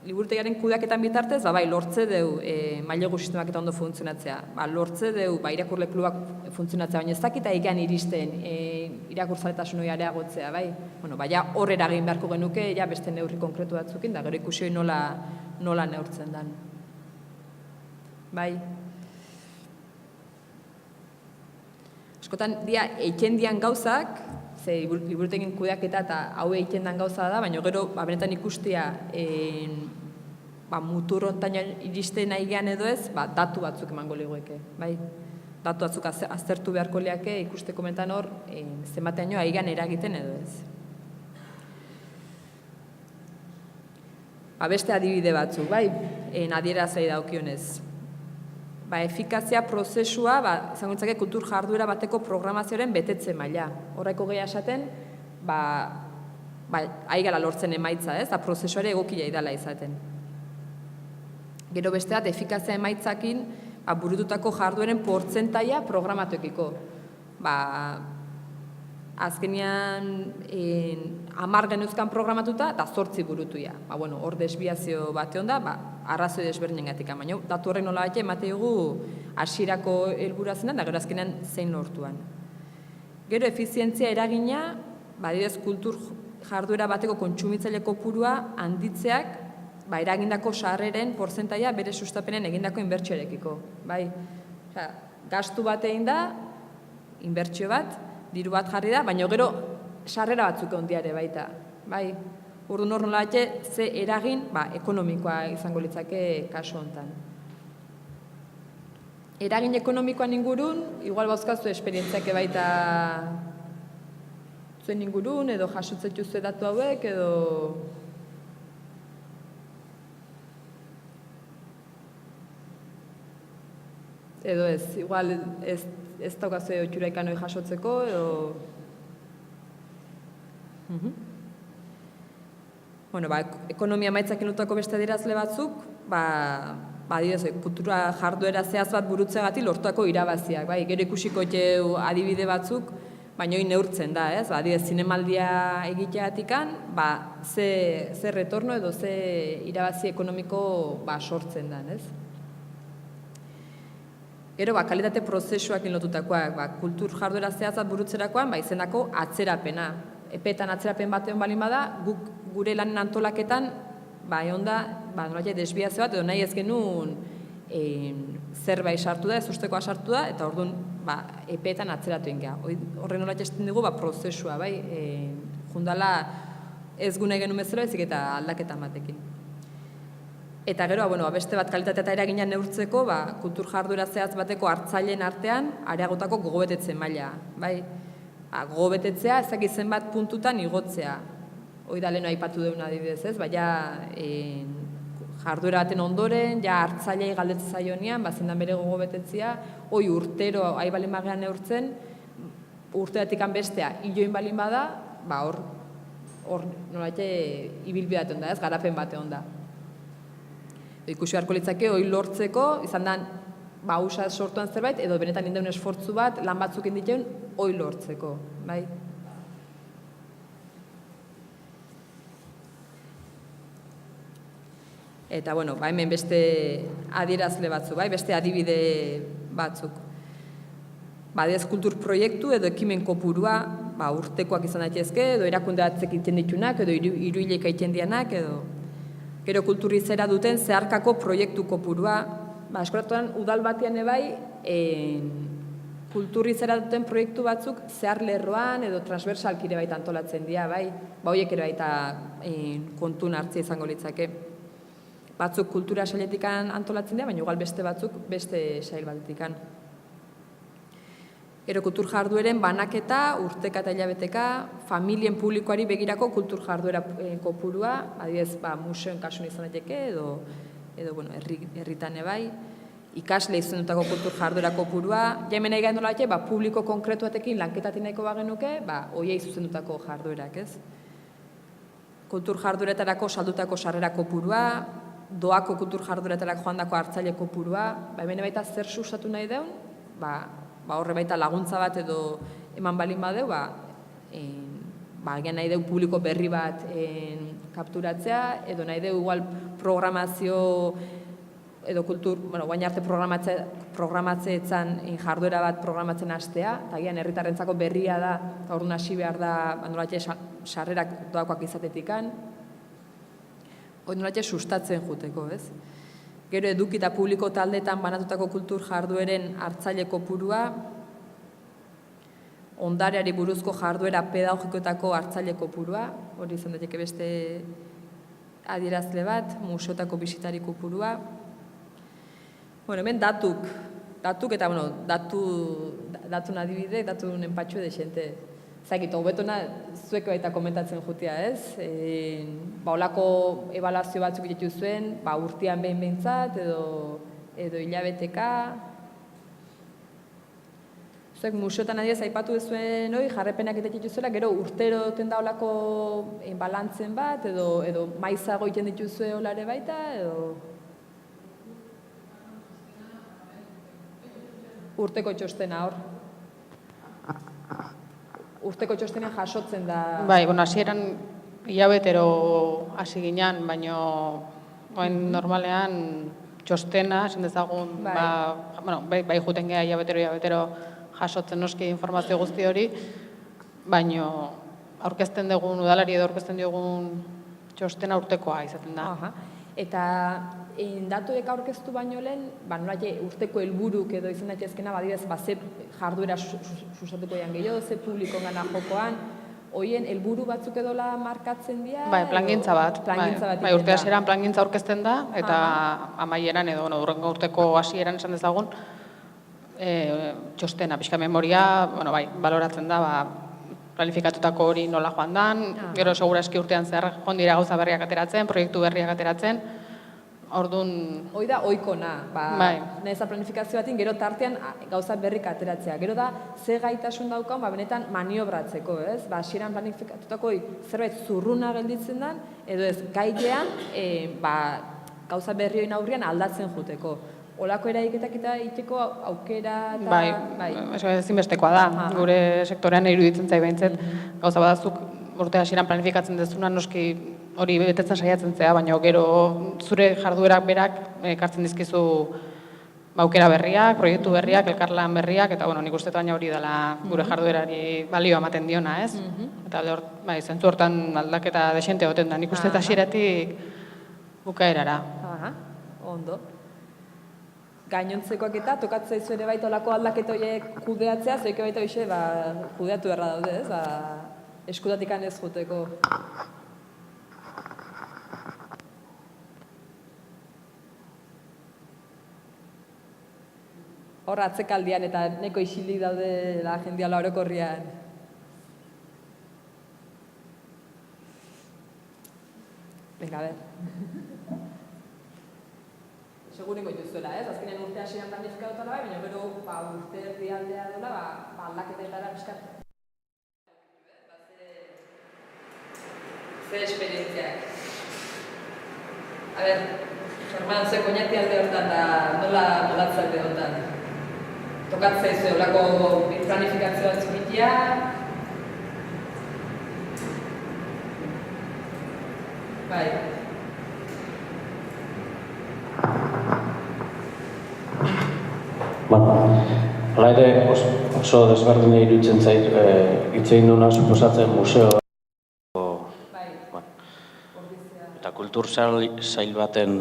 liburutegiaren kudeaketan bitartez, bai, lortze deu mailegu sistemak eta ondo funtzionatzea. Lortze deu irakurle klubak funtzionatzea, baina ez dakita egean iristen irakurzaletasun hori areagotzea, bai. Bueno, ja hor eragin beharko genuke, ja beste neurri konkretu batzukin, da gero ikusi hori nola neurtzen dan. Bai. Askotan, eiken dian gauzak, ze liburutegin kudeaketa eta hau egiten den gauza da, baina gero benetan ikustea mutur hontan iristen nahi gean edo ez, datu batzuk emango legoeke. Datu batzuk aztertu beharko leake ikusteko menetan hor zenbateaino aigan eragiten edo ez. Beste adibide batzuk, adierazlei daukionez. Efikazia prozesua, izango ditzake kultur jarduera bateko programazioaren betetze maila. Horreko gehi esaten, aigala lortzen emaitza, eta prozesuare egokia idala izaten. Gero beste bat, efikazia emaitzakin burututako jardueren portzentaia programatuekiko. Azkenean 10 genuzkan programatuta eta 8 burutuia. Hor desbiazio bate onda, arrazoi desberdinengatik. Baina datu horrek nola baita emate dugu hasierako helburua zenan, da gero azkenean zein lortuan. Gero efizientzia eragina, adibidez kultur jarduera bateko kontsumitzaile kopurua handitzeak, eragindako sarreren portzentaia bere sustapenen egindako inbertsioarekiko. Gastu bat egin da, inbertsio bat, diru bat jarri da, baina gero sarrera batzuk ondiare baita. Orduan hor nola ze eragin ekonomikoa izango litzake kasu honetan. Eragin ekonomikoan ingurun, igual bauzkazu esperientziak baita zuen ingurun, edo jasotzetu zuen datu hauek, edo ez, igual ez daukazu otxura ikan hori jasotzeko, edo... Ekonomia maitzak inutako beste adierazle batzuk, kultura jarduera zehaz bat burutzeagatik lortuako irabaziak. Gero ikusiko adibide batzuk, baina hori neurtzen da, adibidez, zinemaldia egiteatikan, ze retorno edo ze irabazi ekonomiko sortzen da, ez? Gero, kalitate prozesuak lotutakoak, kultur jarduera zehaz bat burutzerakoan, izendako atzerapena. Epeetan atzerapen batean balin bada, guk gure lanen antolaketan, egon da, desbiazio bat, edo nahi ez genuen zerbait sartu da, ez ustekoa sartu da, eta orduan epeetan atzeratu ingea. Horren nola jasten dugu, prozesua, jundala ez gune genuen bezala, ezik eta aldaketan batekin. Eta gero, beste bat kalitatea eta eragina neurtzeko, kultur jarduera zehaz bateko hartzaileen artean, areagotako gogobetetzen maila. Gogobetetzea, ezak izen bat puntutan igotzea. Hoi da leheno aipatu deuna adibidez, ez? Jarduera baten ondoren, hartzailei galdetzen zaionean, zendan bere gogobetetzea, hoi urtero ahi balin bagean neurtzen, urteatik bestea hiloin balin bada, hor nolaite ibilbide bat onda, ez? Garapen bate onda. Ikusi beharko litzake, hoi lortzeko, izan da, usa sortuan zerbait, edo benetan indeun esfortzu bat, lan batzuk inditeun, hoi lortzeko, bai? Eta, hemen beste adierazle batzuk, beste adibide batzuk. Adibidez kultur proiektu edo ekimen kopurua, urtekoak izan daitezke, edo erakunde batzuk egiten ditunak, edo hiruilek egiten dianak, edo gero kulturizera duten zeharkako proiektu kopurua. Eskolatuan udal batean ebai, kulturizera duten proiektu batzuk zehar lerroan edo transversalkire baita antolatzen dira, horiek ere baita kontun hartzea izango litzake. Batzuk kultura sailetikan antolatzen dira, baina igual beste batzuk beste sail batetikan. Gero kultur jardueren banaketa, urteka eta hilabeteka, familien publikoari begirako kultur jarduera kopurua, adibidez, museoen kasun izan daiteke, edo herritan ebai, ikasle izendutako kultur jarduera kopurua, hemen nahi gain dola publiko konkretu batekin lanketatik nahiko bagenuke, hoiei zuzendutako jarduerak, ez? Kultur jardueretarako saldutako sarrera kopurua, doako kultur jardueretarako joandako hartzaile kopurua, hemen baita zer sustatu nahi deun, horre baita laguntza bat edo eman balin badeu, agian nahi deu publiko berri bat kapturatzea, edo nahi dugu igual programazio edo guain arte programatzeetan jarduera bat programatzen hastea, eta gian herritarrentzako berria da, eta orduan hasi behar da, nolatxe sarrerak doakoak izatetikan, nolatxe sustatzen juteko, ez? Gero eduki eta publiko taldeetan banatutako kultur jardueren hartzaile kopurua, ondareari buruzko jarduera pedagogikoetako hartzaile kopurua, hori izan daiteke beste adierazle bat, museotako bisitari kopurua. Bueno, hemen datuk eta, bueno, datun adibide, datun enpatxu edexente. Zagit, hobetona zuek baita komentatzen jutia, ez? Olako ebaluazio batzuk ditu zuen, urtean behin behintzat, edo hilabeteka. Zuek museotan adibidez aipatu duzuen hori, jarrepenak eta dituzuela, gero urtero ten da olako balantzen bat, edo maizago egiten dituzue olare baita, edo... Urteko txostena hor. Urteko txostena jasotzen da... Bai, hasieran hilabetero hasi ginen, baino normalean txostena, esan dezagun, bai juten geha hilabetero jasotzen noski informazio guzti hori, baino aurkezten dugun, udalari edo aurkezten dugun txostena urtekoa izaten da. Eta datuek aurkeztu baino lehen, urteko helburuk edo izan daitezkena, badibez, ze jarduera sustatuko ean gehiago, ze publiko gana jokoan, hoien helburu batzuk edola markatzen dira? Bai, plangintza bat. Bai, urte hasieran plangintza aurkezten da, eta amaieran edo, urrengo urteko hasieran esan dezagun, txostena, pixka memoria, baloratzen da, planifikatutako hori nola joan dan, gero seguraski urtean zehar joan dira gauza berriak ateratzen, proiektu berriak ateratzen, orduan... Hoi da oikona, naheza planifikazio batin, gero tartean gauza berrik ateratzea. Gero da, ze gaitasun daukan, benetan maniobratzeko, ez? Hasieran planifikatutako zerbait zurruna gelditzen den, edo ez, gailean, gauza berri hoin aurrian aldatzen juteko. Olako eraiketak eta iteko aukera eta... Bai, ezinbestekoa da, gure sektorean iruditzen zai behintzet, gauza badazuk urte hasieran planifikatzen dezuna, noski hori betetzen saiatzen zea, baina gero zure jarduerak berak ekartzen dizkizu aukera berriak, proiektu berriak, elkarlan berriak, eta nik uste baina hori dela gure jarduerari balio ematen diona, ez? Eta zentzu hortan aldaketa desente goten da, nik uste hasieratik bukaerara. Ondo. Gainontzekoak eta tokatzea izu ere baita olako aldaketa horiek kudeatzea, zoike baita hoxe kudeatu erra daude, ez? Eskutatik ez juteko. Hor atzekaldian eta neko isilik daude la jendia orokorrian. Venga, a ver. Seguriko juzuela, ez? Azkenean urte hasieran planifikatuta bai, baina gero urte erdialdea dola, aldaketetara pixkat. Ze esperientziak. A ber, Germán, ze koñati alde hortan da, nola modatza alde hortan? Tokatzea izu, olako planifikazioa txikitia. Bai. Hala ere oso desberdina iruditzen zait hitz egin duna suposatzen museo eta kultur sail baten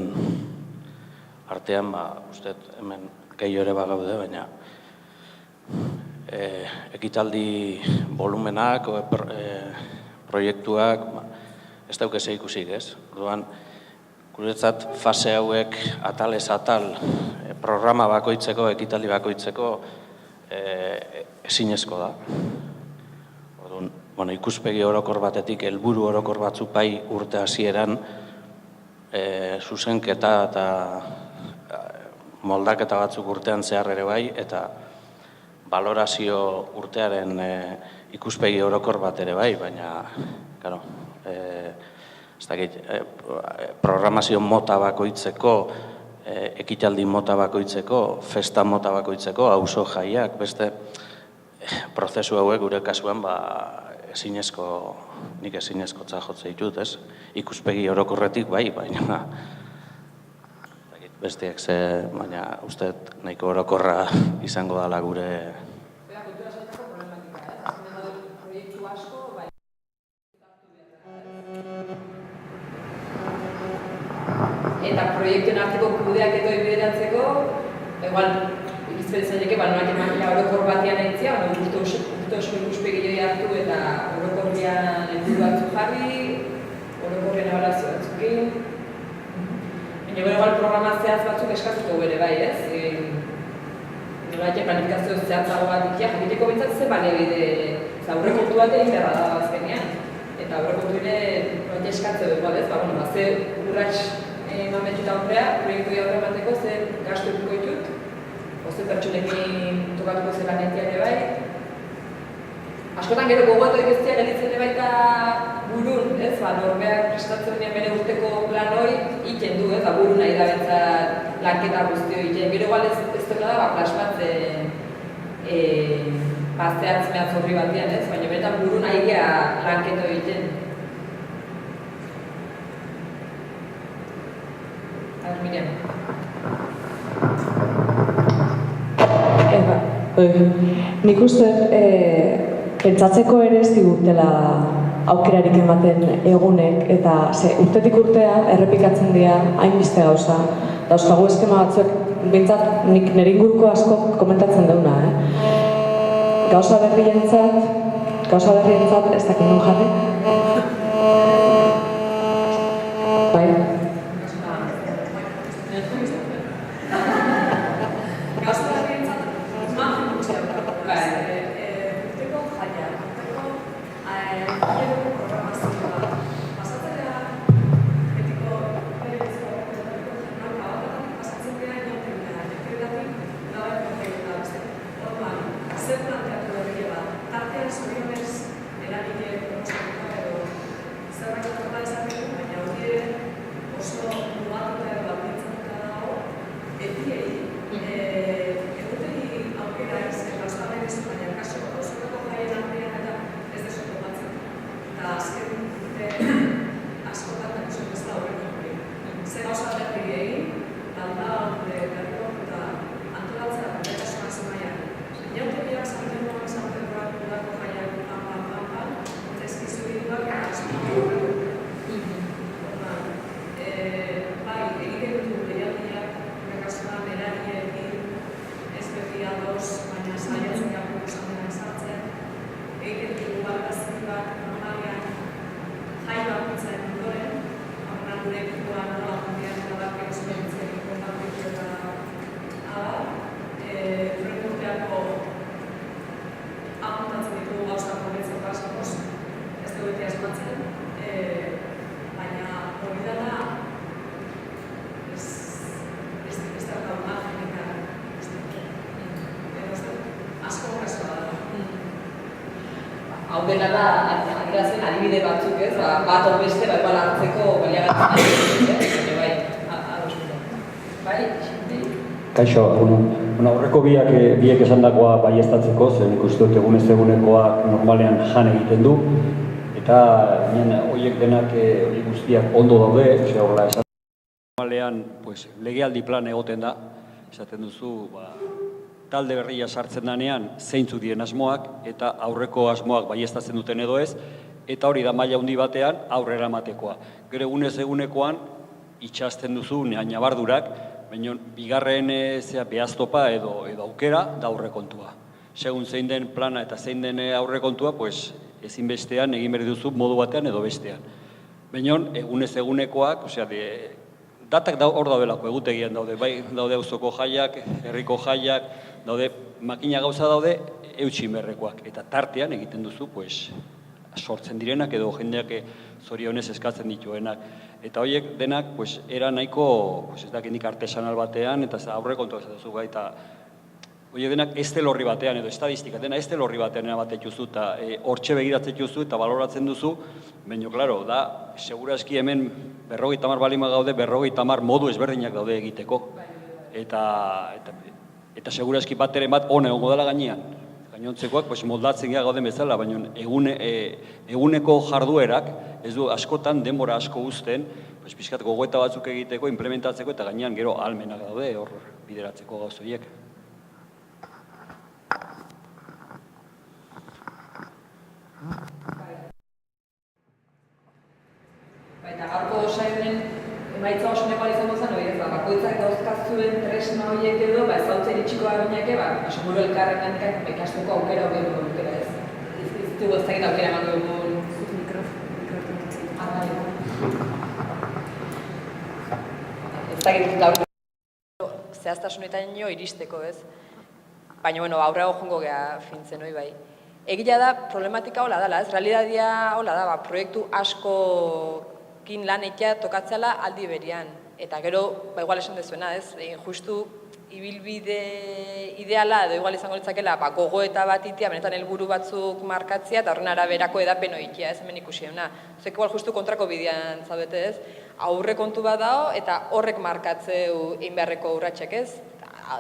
artean, uste hemen gehiago ere bagaude, baina ekitaldi volumenak, proiektuak ez daukese ikusik, ez? Orduan, guretzat fase hauek atalez atal programa bakoitzeko, ekitaldi bakoitzeko ezinezko da. Orduan, ikuspegi orokor batetik, helburu orokor batzuk bai urte hasieran zuzenketa eta moldaketa batzuk urtean zehar ere bai, eta balorazio urtearen ikuspegi orokor bat ere bai, baina, claro, programazio mota bakoitzeko, ekitaldi mota bakoitzeko, festa mota bakoitzeko, auzo jaiak, beste prozesu hauek gure kasuan nik ezinezkotza jotze ditut, ez? Ikuspegi orokorretik bai, baina besteak baina uste nahiko orokorra izango dela gure. Eta proiektuen arteko kudeak edo bideratzeko, igual, ikizpen zaileke, nolak makina orokor batean aintzia, urte oso ikuspegi joi hartu eta orokorrian helburu batzuk jarri, orokorrian ebaluazio batzukin. Baina igual programa zehaz batzuk eskatuko bere bai, ez? Nolak planifikazio zehatzago bat dikia, jakiteko bintzat ze baliabide, aurrekontu bat egin beharra da azkenean. Eta aurrekontu ere eskatzeo dugu, ez? Ze urrats mametuta aurrea, proiektu aurre emateko ze gastu eduko ditut, oze pertsonekin tokatuko zela netia ere bai. Askotan gero gogoatu egiztia gelditzen ere baita burun, ez? Norbeak prestatzen duen bere urteko plan hori iten du, ez? Burun nahi da bentzat lanketa guztio iten. Gero igual ez dela da, plasmatzen zehatz mehatz horri batean, ez? Baina benetan burun nahi gea lanketa egiten. Miriam. Nik uste pentsatzeko ere ez digutela aukerarik ematen egunek eta urtetik urtea errepikatzen dira hainbeste gauza. Dauzkagu eskema batzuek, bintzat nik nire inguruko asko komentatzen deuna. Gauza berrientzat ez dakit nun jarri. Bai. Hau dena da, adirazen adibide batzuk, ez? Bat hor beste, bai hartzeko baliagatzen ari, bai, bai, Kaixo, aurreko biek esandakoa baieztatzeko, zen ikustu dut egunez egunekoak normalean jan egiten du, eta horiek denak hori guztiak ondo daude, horrela esaten. Normalean, legealdi plan egoten da, esaten duzu, talde berria sartzen danean zeintzuk diren asmoak eta aurreko asmoak baieztatzen duten edo ez, eta hori da maila handi batean aurrera ematekoa. Gero egunez egunekoan itxasten duzu nabardurak, baina bigarren behaztopa edo aukera da aurrekontua. Segun zein den plana eta zein den aurrekontua, ezinbestean egin berri duzu modu batean edo bestean. Baina egunez egunekoak, datak hor daudelako, egutegian daude, bai daude auzoko jaiak, herriko jaiak, daude makina gauza daude eutxin berrekoak. Eta tartean egiten duzu, sortzen direnak edo jendeak zorionez eskatzen dituenak. Eta horiek denak, era nahiko, ez dakinik artesanal batean, eta aurrekontua ez duzu gai, eta horiek denak estelorri batean edo estadistika, dena estelorri batean erabatek juzu, eta hortxe begiratzen juzu eta baloratzen duzu, baina, klaro, da, segurazki hemen 50 balima gaude, 50 modu ezberdinak daude egiteko. Eta segurazki bat ere bat hona egongo dela gainean. gainontzekoak moldatzen gara gauden bezala, baina eguneko jarduerak ez du askotan denbora asko uzten, pixkat gogoeta batzuk egiteko, implementatzeko eta gainean gero ahalmenak daude hor bideratzeko gauz horiek. Eta gaurko saioaren emaitza oso neko izango zen, hori ez, bakoitzak dauzkazuen tresna horiek edo, ezautzen itxiko gabinak, seguro elkarren gandik ikasteko aukera hori aukera ez. Ez dugu ez dakit aukera eman dugun. Ez dakit gaur zehaztasunetaino iristeko ez. Baina, aurreago jongo geha fintzen hori bai. Egia da, problematika hola dela, ez? Realidadia hola da, proiektu askokin lan egitea tokatzela aldi berian. Eta gero, igual esan dezuena, ez? Justu, ibilbide ideala, edo igual izango litzakela, gogoeta bat itea, benetan helburu batzuk markatzea, eta horren araberako edapen oitea, ez hemen ikusi euna. Zuek igual justu kontrako bidean zaudete, ez? Aurre kontu bat dao, eta horrek markatzeu egin beharreko urratxek, ez?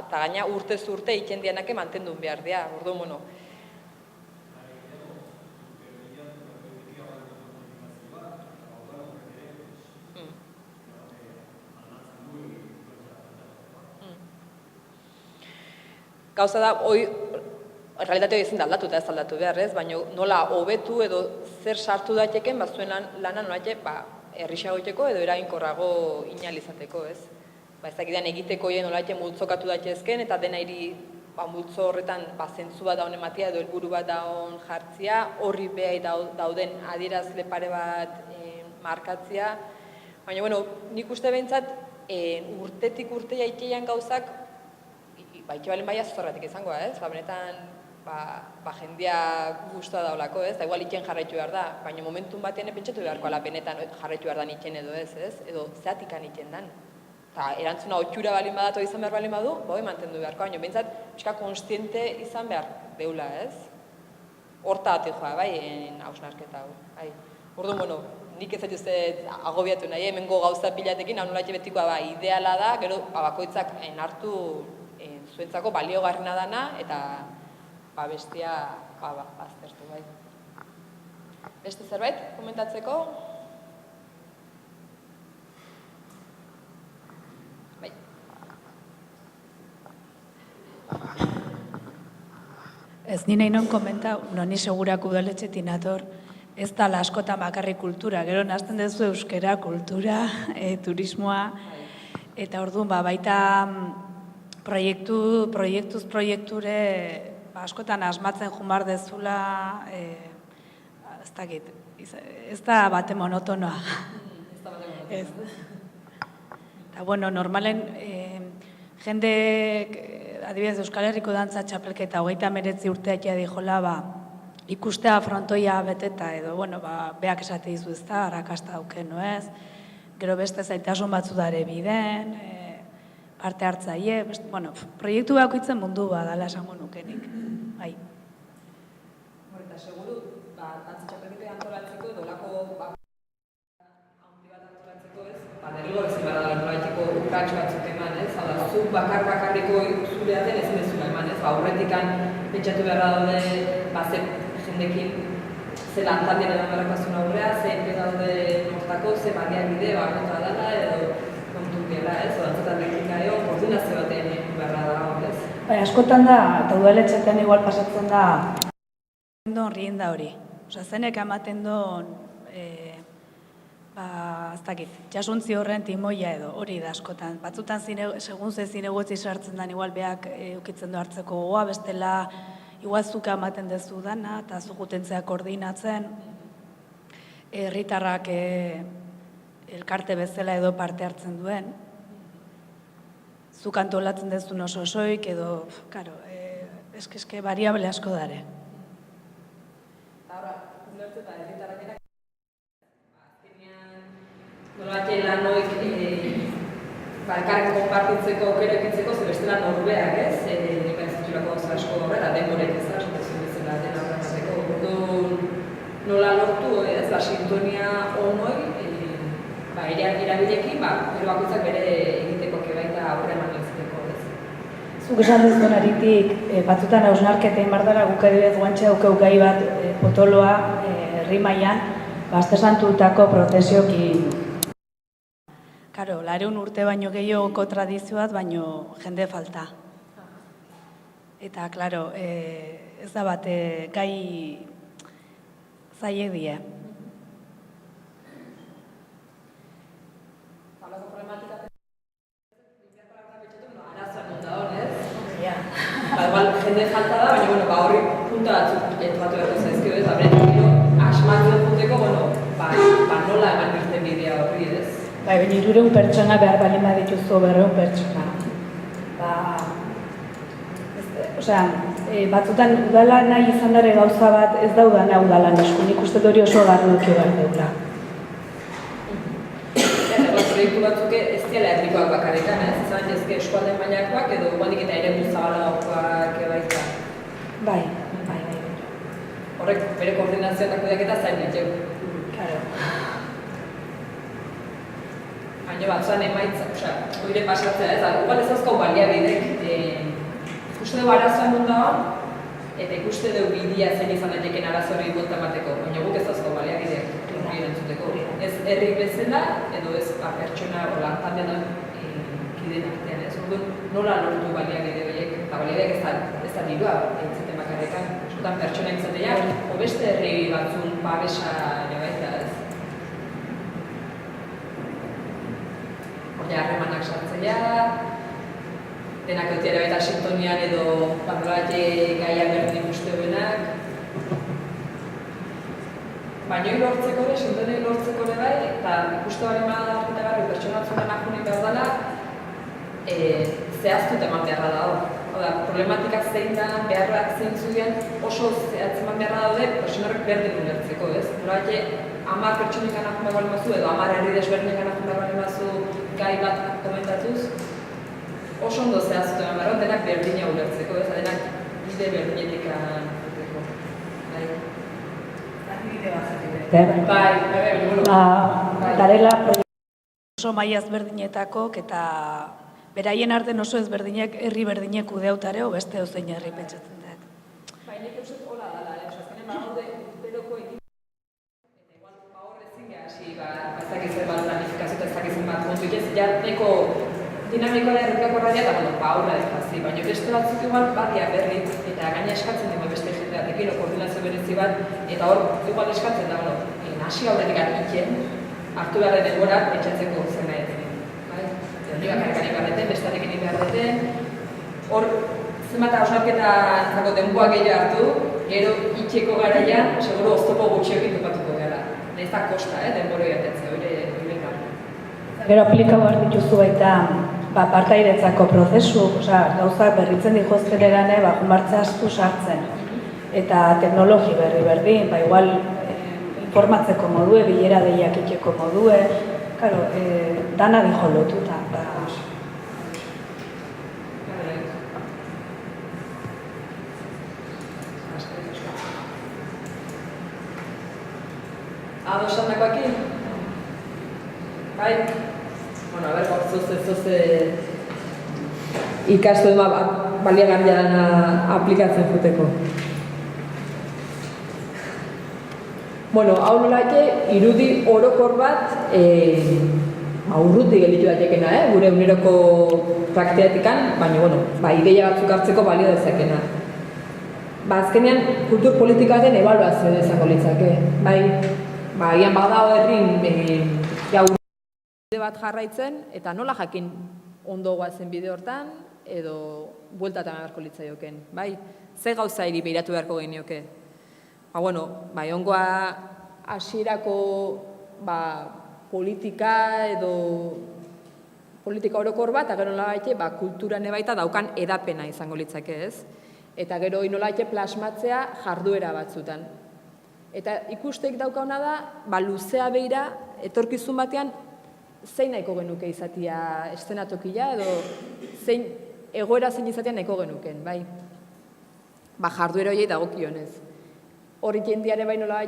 Eta gaina urtez urte egiten dianak mantendu behar dira, orduan, Gauza da, realitatea ezin da aldatu eta ez aldatu behar, ez? Baina nola hobetu edo zer sartu daiteken, zuen lana nolate, errixago egiteko edo eraginkorrago inalizateko, ez? Ez dakidean egiteko nolate multzokatu daitezken eta dena hiri multzo horretan zentzu bat daun ematia edo helburu bat daun jartzia, horri beha dauden adierazle pare bat markatzia. Baina, nik uste behintzat, urtetik urte jaiteian gauzak, baitxe balen baia zorratik izango, ez? Benetan, jendia guztua daulako, ez? Da igual itxen jarraitu behar da, baina momentun batean pentsatu beharko ala benetan jarraitu behar da itxen edo ez, ez? Edo zeatikan itxen dan. Eta erantzuna otxura balin badatu izan behar balin badu, mantendu beharko, baina behintzat, pixka konstiente izan behar deula, ez? Horta bati joa, hausnarketa hau. Orduan, nik ez zaituzte agobiatu nahi, hemengo gauza pilatekin, hau nolatxe betikoa ideala da, gero bakoitzak hartu zuentzako baliogarrina dana eta bestia aztertu bai. Beste zerbait komentatzeko? Bai. Ez ni nahi non komenta, ni segurako udaletxetik nator, ez da askotan bakarrik kultura, gero nazten dezu euskera, kultura, turismoa, eta orduan baita proiektuz proiekture askotan asmatzen jumar dezula, ez dakit, ez da bate monotonoa. Eta, normalen, jende, adibidez, Euskal Herriko dantza txapelketa 39 urteak dijola, ikustea frontoia beteta edo, beak esate dizu ez da, arrakasta dauken, no ez? Gero beste zaitasun batzu dare biden, parte hartzaile, proiektu bakoitzen mundu badala esango nukenik. Bai. Eta seguru, dantza txapelketa antolatzeko edo lako handi bat antolatzeko ez, derrigor ezin behar da nolaiteko urratx batzuk eman, ez? Hau da, zuk bakarriko zureaten ezin dezula eman, ez? Aurretikan pentsatu behar daude, jendekin ze lantaldien edo berrakazun aurrea, ze enpe daude nortako, ze baliabide, kontra dela edo kontu gela, ez? Odantzatan dekikaio, koordinazio batean beharra da, ez? Askotan da, eta udaletxetan igual pasatzen da, rien da hori. Zenek ematen duen, ez dakit, jasuntzi horren timoia edo, hori da askotan. Batzutan segun ze zinegotzi sartzen den, igual beak eukitzen du hartzeko gogoa, bestela igual zuka ematen dezu dana, eta zugutentzeak koordinatzen, herritarrak elkarte bezala edo parte hartzen duen, zuk antolatzen dezun oso osoik edo, karo, eske variable asko dare. Eta horra, ulertzen da, herritarrak erak, azkenean, nolate lanoik, elkarren konpartitzeko, aukera ekitzeko, ze bestela norbeak, ez? Nik baizitulako gauza asko horrela, denborek ez da, esatezun bezala dena horretazeko. Nola lortu, ez? Sintonia honoi, erabilekin, gero bakoitzak bere egiteko kebaita aurre eman izateko, ez? Zuk esan duzun aritik, batzutan hausnarketa egin behar dela, guk adibidez guantxe daukeu gai bat potoloa herri mailan, Aste Santutako prozesioki. Karo, 200 urte baino gehiagoko tradizioat, baino jende falta. Eta, klaro, ez da bat gai zailek die. Igual, jende falta da, baina, horri punta batzuk batu behar zaizkio, ez? Gero, asmatzen juteko, nola eman irten bidea horri, ez? Bai, 200 pertsona behar bali badituzu 200 pertsona. Batzutan udala nahi izan dara gauza bat ez da udana udalan esku, nik uste hori oso garrantzia behar deula. Proiektu batzuk ez dira herrikoak bakarretan, ez? Zan ezke eskualde mailakoak edo guandik eta ere zabalagoak baita. Bai. Horrek bere koordinazioa eta kudeaketa zain ditu. Claro. Baina batzuan emaitza, oire pasatzea, ez? Igual ez azkau baliabidek, ikuste dugu arazoa munduan, eta ikuste dugu bidea zen izan daiteken arazo hori buelta emateko, baina guk ez azkau baliabideak hori erantzuteko. Ez herri bezala, edo ez pertsona lantaldean kideen artean, ez? Nola lortu baliabide horiek, eta baliabideak ez da dirua, entzaten bakarrekan. Eskotan pertsonak izatea, beste herri batzun babesa baita, ez? Hori harremanak sartzea, denak eutiara baita sintonian edo nolabait gaia berdin uste duenak. Baina hori lortzeko ere, sintonei lortzeko ere bai, eta ikuste bari eta garri pertsona batzuren ajunik behar dela, zehaztut eman beharra da hor. Problematikak zein da, beharrak zein zuen, oso zehatz eman beharra daude, pertsona horrek berdin ulertzeko, ez? Nolabait 10 pertsonik anakun behar bali mazu, edo 10 herri desberdinek anakun behar bali mazu gai bat komentatuz, oso ondo zehaztut eman beharra, denak berdina ulertzeko, ez? Denak bide berdinetik anakuteko. Darela oso maila ezberdinetakok eta beraien arten oso ezberdinek herri berdinek kudeautare o beste ozein herri pentsatzen dut. Bai, nik uste hola dala, azkenean bagaude urteroko ekin eta igual hor ezin hasi ezakizen bat planifikazio eta ezakizen bat kontu ikez, ja neko dinamikoa errepikako radia eta aurra ez hazi, baina beste batzuk igual badia berri eta gaina eskatzen dugu beste jendeatekin koordinazio berezi bat eta hor igual eskatzen da, hasi aurretik atkitzen, hartu beharren denbora pentsatzeko zen nahi etzen. Hori bakarrik behar deten, bestarekin behar deten, hor zenbat hausnarketa entzako denboa gehiago hartu, gero itxeko garaian, seguro oztopo gutxiokin topatuko gara. Nahiz da kosta, denbora egatetze, hori gara. Gero aplikau behar dituzu baita partaidetzako prozesu, gauzak berritzen dihozten erane, martza astu sartzen. Eta teknologi berdin, igual informatzeko modue, bilera deiak itxeko modue, dana dijo lotuta. Adosan dakoakin? Bai? Bueno, a ver, zoze ikastu baliagarrian aplikatzen juteko. Bueno, hau nolaike, irudi orokor bat urruti gelditu datekena, gure uneroko praktiatikan, baina, ideia batzuk hartzeko balio dezakena. Azkenean, kultur politikaten ebaluazio dezako litzake. Ian badao herrin bide bat jarraitzen, eta nola jakin ondo guazen bide hortan, edo bueltatan agarko litzaioken. Ze gauza iri behiratu beharko genioke. Ongoa hasierako politika edo politika orokor bat, eta gero nolabait kulturan baita daukan edapena izango litzake, ez? Eta gero nolabait plasmatzea jarduera batzutan. Eta ikusteik daukauna da, luzea behira, etorkizun batean, zein nahiko genuke izatea eszenatokila, edo zein egoera zein izatea nahiko genuken, bai? Jarduera horiei dagokionez. hori jendiare bai nola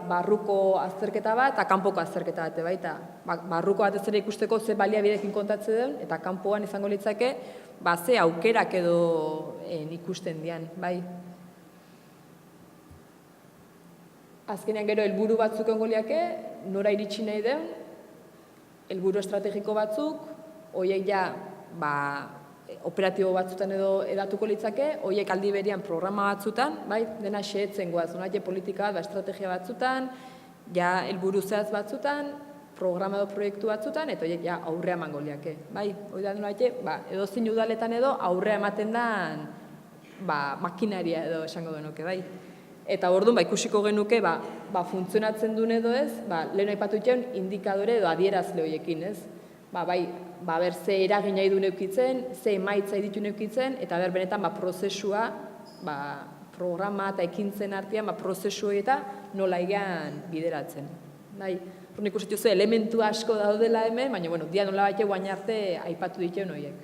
barruko azterketa bat eta kanpoko azterketa bat, baita. Barruko bat ez ere ikusteko ze baliabideekin kontatze duen, eta kanpoan izango litzake, ze aukerak edo ikusten dian, bai. Azkenean gero helburu batzuk egongo liake, nora iritsi nahi den, helburu estrategiko batzuk, horiek ja, operatibo batzutan edo edatuko litzake, horiek aldi berian programa batzutan, bai, dena xehetzen goaz, politika bat, estrategia batzutan, ja helburu zehaz batzutan, programa edo proiektu batzutan, eta horiek ja aurrea emango liake, bai, hori da edo zein udaletan edo aurrea ematen den makinaria edo esango genuke, bai. Eta orduan ikusiko genuke funtzionatzen duen edo ez, lehen aipatu itxeun indikadore edo adierazle horiekin, ez? Ber ze eragina idun eukitzen, ze emaitza ditu eukitzen, eta benetan prozesua, programa eta ekintzen artean, prozesu hori eta nola egean bideratzen. Nik uste duzu elementu asko daudela hemen, baina dia nola bat guain arte aipatu dituen horiek.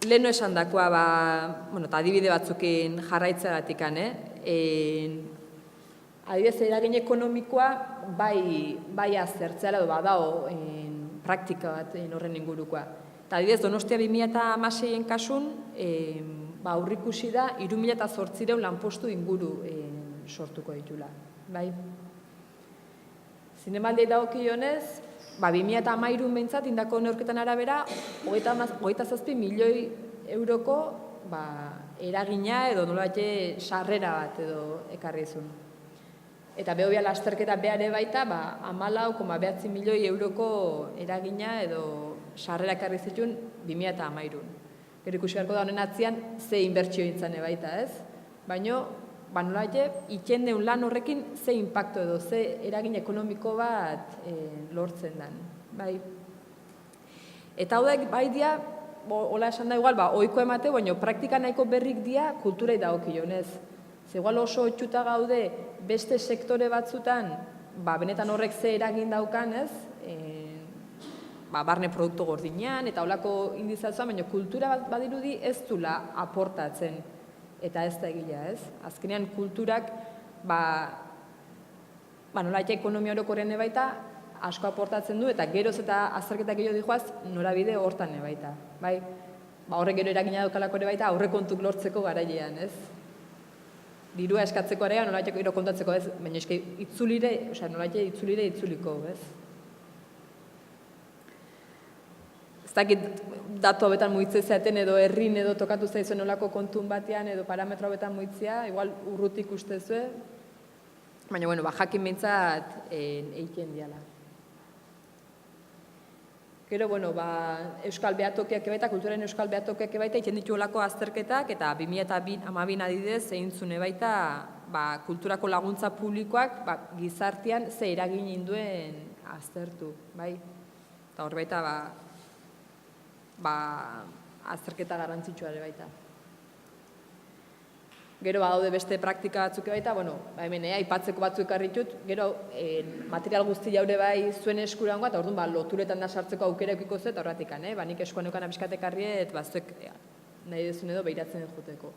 Leheno esan dakoa, eta adibide batzukin jarraitzeagatik, adibidez, eragin ekonomikoa bai azertzea edo badao praktika bat horren ingurukoa. Eta adibidez, Donostia 2016en kasun, aurrikusi da 3.800 lanpostu inguru sortuko ditula. Zinemaldiei dagokionez, 2013 behintzat, indako neurketan arabera, 27 milioi euroko eragina edo nolabait sarrera bat edo ekarri zuen. Eta behobia lasterketa behare baita, 14,9 milioi euroko eragina edo sarrera ekarri zituen 2013. Gero ikusi beharko da honen atzian ze inbertsio intzane baita, ez? Baina, nolabait, itxendeun lan horrekin ze impacto edo ze eragin ekonomiko bat lortzen den. Eta hau da, dia, hola esan da igual, ohiko emate, baina praktika nahiko berrik dia kulturei dagokionez. Igual oso otxuta gaude beste sektore batzutan, benetan horrek ze eragin daukan, ez? Barne produktu gordinean, eta holako indizatzoan, baina kultura bat badirudi ez dula aportatzen. Eta ez da egila, ez? Azkenean kulturak, nolabait ekonomia orokorren baita, asko aportatzen du, eta geroz eta azterketak gehiago dijoaz, norabide hortan baita. Horrek gero eragina daukalako ere baita, aurrekontuk lortzeko garailean, ez? Dirua eskatzeko area, nolabait gero kontatzeko, ez? Baina eske itzulire, nolabait itzulire itzuliko, ez? Ez dakit datu hauetan muitzea zaten edo herrin edo tokatu zaizuen olako kontun batean edo parametro hauetan muitzea, igual urrutik ustezue, baina, jakin behintzat eiken diala. Gero, Euskal Behatokiak ebaita, kulturaren Euskal Behatokiak ebaita, egiten ditu olako azterketak, eta 2012 adidez egin zuen ebaita, kulturako laguntza publikoak gizartean ze eragin induen aztertu, bai? Eta hor baita, azterketa garrantzitsua ere baita. Gero badaude beste praktika batzuk baita, hemen aipatzeko batzuk ekarritut, gero material guzti jaure bai zuen eskurangoa, eta orduan loturetan da sartzeko aukera eukiko zu, eta horretik, nik eskuan eukan abiskatek harriet, zuek nahi duzun edo behiratzen juteko.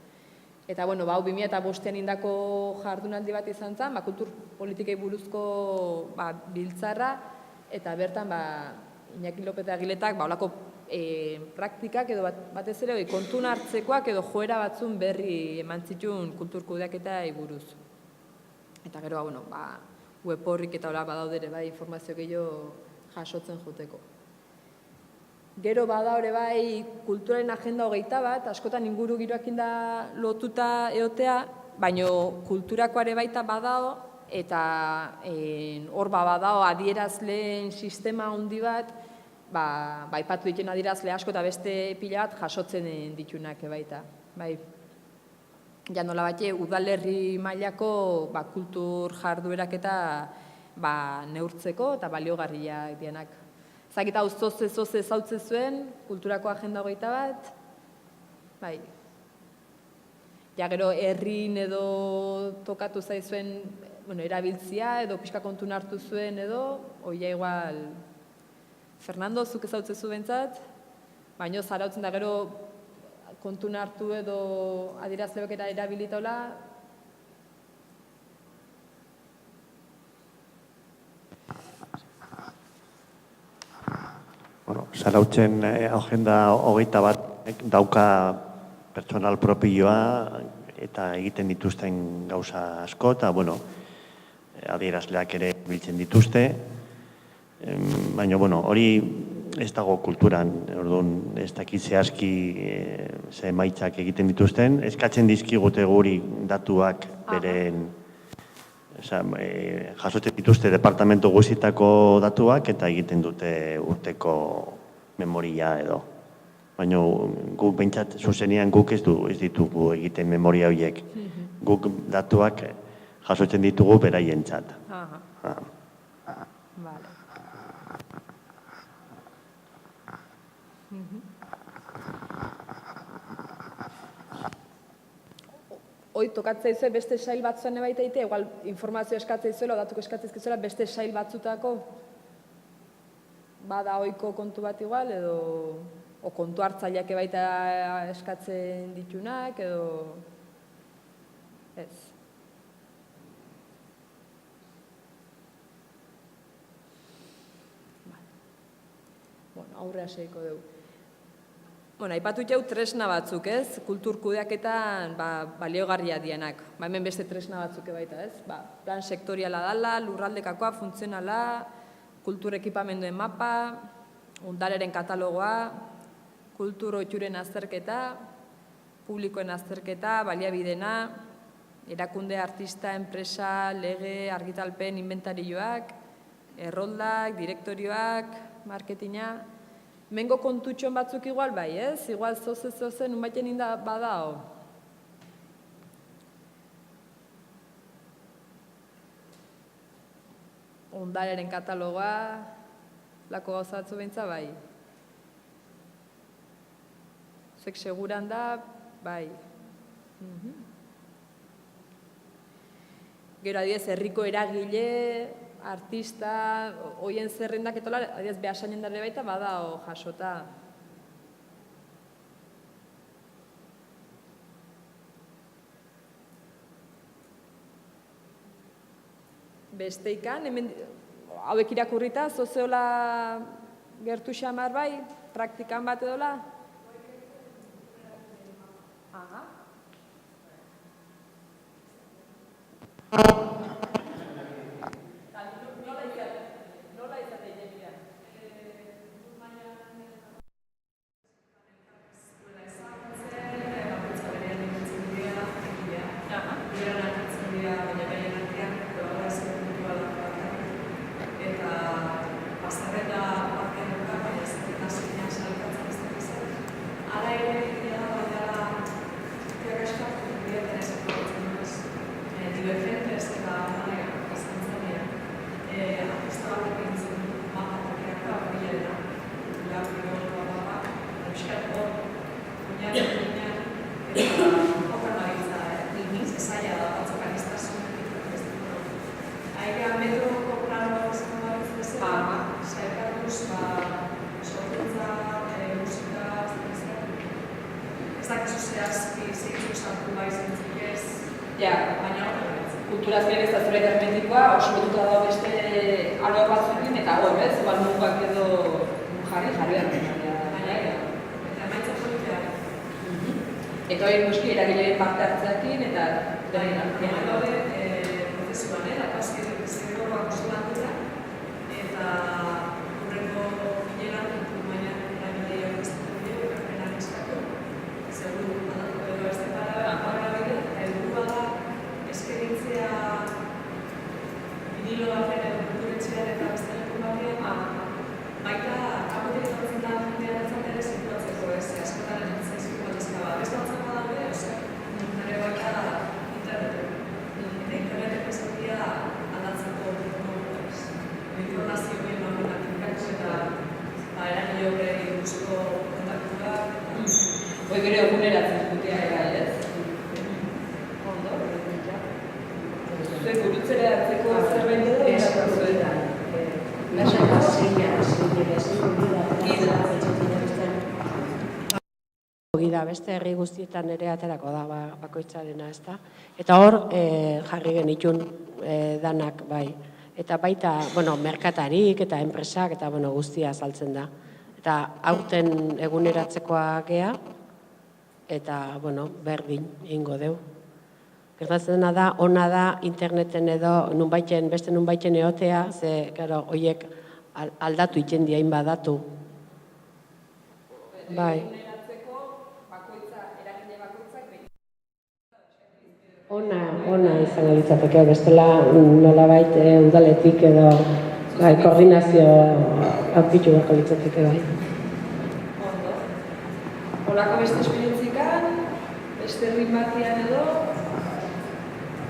Eta, hau 2005an indako jardunaldi bat izan zen, kultur politikei buruzko biltzarra, eta bertan, Iñaki López de Aguiletak, holako praktikak edo batez ere kontun hartzekoak edo joera batzun berri eman zituen kultur kudeaketa buruz. Eta gero, web horrik eta hola badaudere informazio gehiago jasotzen juteko. Gero badaure kulturaren agenda 21, askotan inguru giroakin da lotuta eotea, baina kulturakoare baita badao, eta hor badao adierazleen sistema handi bat, aipatu dituen adierazle asko eta beste pila bat jasotzen ditunak baita. Ja nola bate, udalerri mailako kultur jarduerak eta neurtzeko eta baliogarriak dienak. Zakita hau zoze zautze zuen, kulturako agenda 21, ja gero herrin edo tokatu zaizuen erabiltzia edo pixka kontun hartu zuen edo, oia igual, Fernando, zuk ezautze zu bentzat, baina zarautzen da gero kontun hartu edo adierazleak erabilitola. Bueno, Zarautzen agenda 21 dauka pertsonal propioa eta egiten dituzten gauza asko, eta, bueno, adierazleak ere biltzen dituzte. Baina, bueno, hori ez dago kulturan, orduan ez dakit zehazki ze emaitzak egiten dituzten. Eskatzen dizkigute guri datuak beren, jasotzen dituzte departamentu guztietako datuak eta egiten dute urteko memoria edo. Baina guk behintzat zuzenean guk ez ditugu egiten memoria horiek. Guk datuak jasotzen ditugu beraientzat. Vale. Hoi tokatzea izue beste sail batzuan ebaita egitea, igual informazio eskatzea izuela, datuko eskatzea izuela, beste sail batzutako bada oiko kontu bat igual, edo kontu hartzaileak ebaita eskatzen ditunak, edo ez. Bueno, aurrea seiko dugu. Bueno, aipatu jau tresna batzuk, ez? Kultur kudeaketan baliogarria dienak. Hemen beste tresna batzuk baita, ez? Plan sektoriala dala, lurraldekakoa, funtzionala, kultur ekipamenduen mapa, ondareren katalogoa, kultur ohituren azterketa, publikoen azterketa, baliabidena, erakunde, artista, enpresa, lege, argitalpen, inventarioak, erroldak, direktorioak, marketinga. Mengo kontutxon batzuk igual bai, ez? Igual zoze, numaiten inda badao. Ondareren katalogoa, lako gauzatzu behintza bai. Zuek seguran da, bai. Gero adibidez, herriko eragile, artista, hoien zerrendak etola, adibidez, behasainen darre baita, badao jasota. Besteikan, hemen, hauek irakurrita, zozeola gertu xamar bai, praktikan bat edola? Aha. Kulturaz bere ez da zure hermetikoa, oso lotuta dago beste alor batzuekin, eta hor, ez? Igual mugak edo jarri behar baina. Eta emaitza politea. Eta hori noski eragileen parte hartzeakin, eta denen artean. Eta hori prozesuan, lapazkidek zerreko konsulantura, eta horreko bileran, baina eragileak ez dut ekarpenak eskatu. Seguru, edo ez depara bide, helburua da, eskeritzea vinilo baten edo kulturetxean eta besteleko batean, baita kapotik etortzen da jendean etzat ere zirkulatzeko ez, askotan zaizkiko aldezka bat. Beste batzak badaude, nire baita internetu. Eta internetek ezatia aldatzeko informazio bien mamunak inkatu eta eragile horrek ikusko kontaktuak. Hoi gero eguneratzen dutea ega, ez? Zuek gurutzera hartzeko zerbait edo? Lasai, zein, Gida, beste herri guztietan ere aterako da bakoitzarena, ezta? Eta hor jarri genitun danak bai. Eta baita, merkatarik eta enpresak eta guztia azaltzen da. Eta aurten eguneratzekoa gea, eta berdin ingo deu. Gertatzen da, ona da interneten edo beste nunbaiten egotea, ze, horiek aldatu iten diain badatu. Bai. Ona izango litzateke, bestela nolabait udaletik edo koordinazio aurkitu beharko litzateke bai. Olako beste esperientzikan, beste herrin batean edo,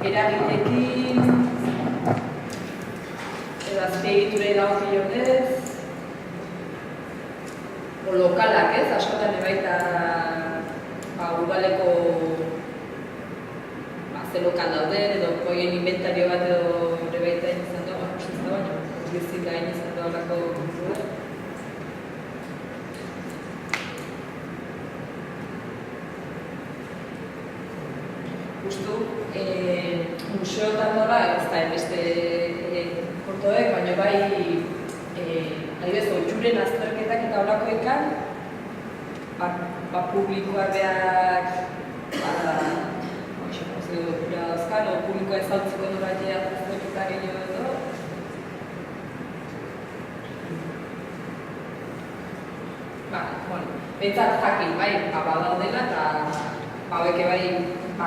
eragitekin, edo azpiegiturei dagokionez, lokalak ez, askotan ebaita udaleko ze lokal dauden, edo koien inventario bat edo ere baita izan da, baina gizit gain izan da horako kontua. Justu, museotan nola, ez da beste kontoek, baina bai, adibidez, oitxuren azterketak eta horrakoekan, publikoak beak, publikoa ezautzeko du batea azterketa gehiago edo. Bentsat jakin, bai, badaudela eta baueke bai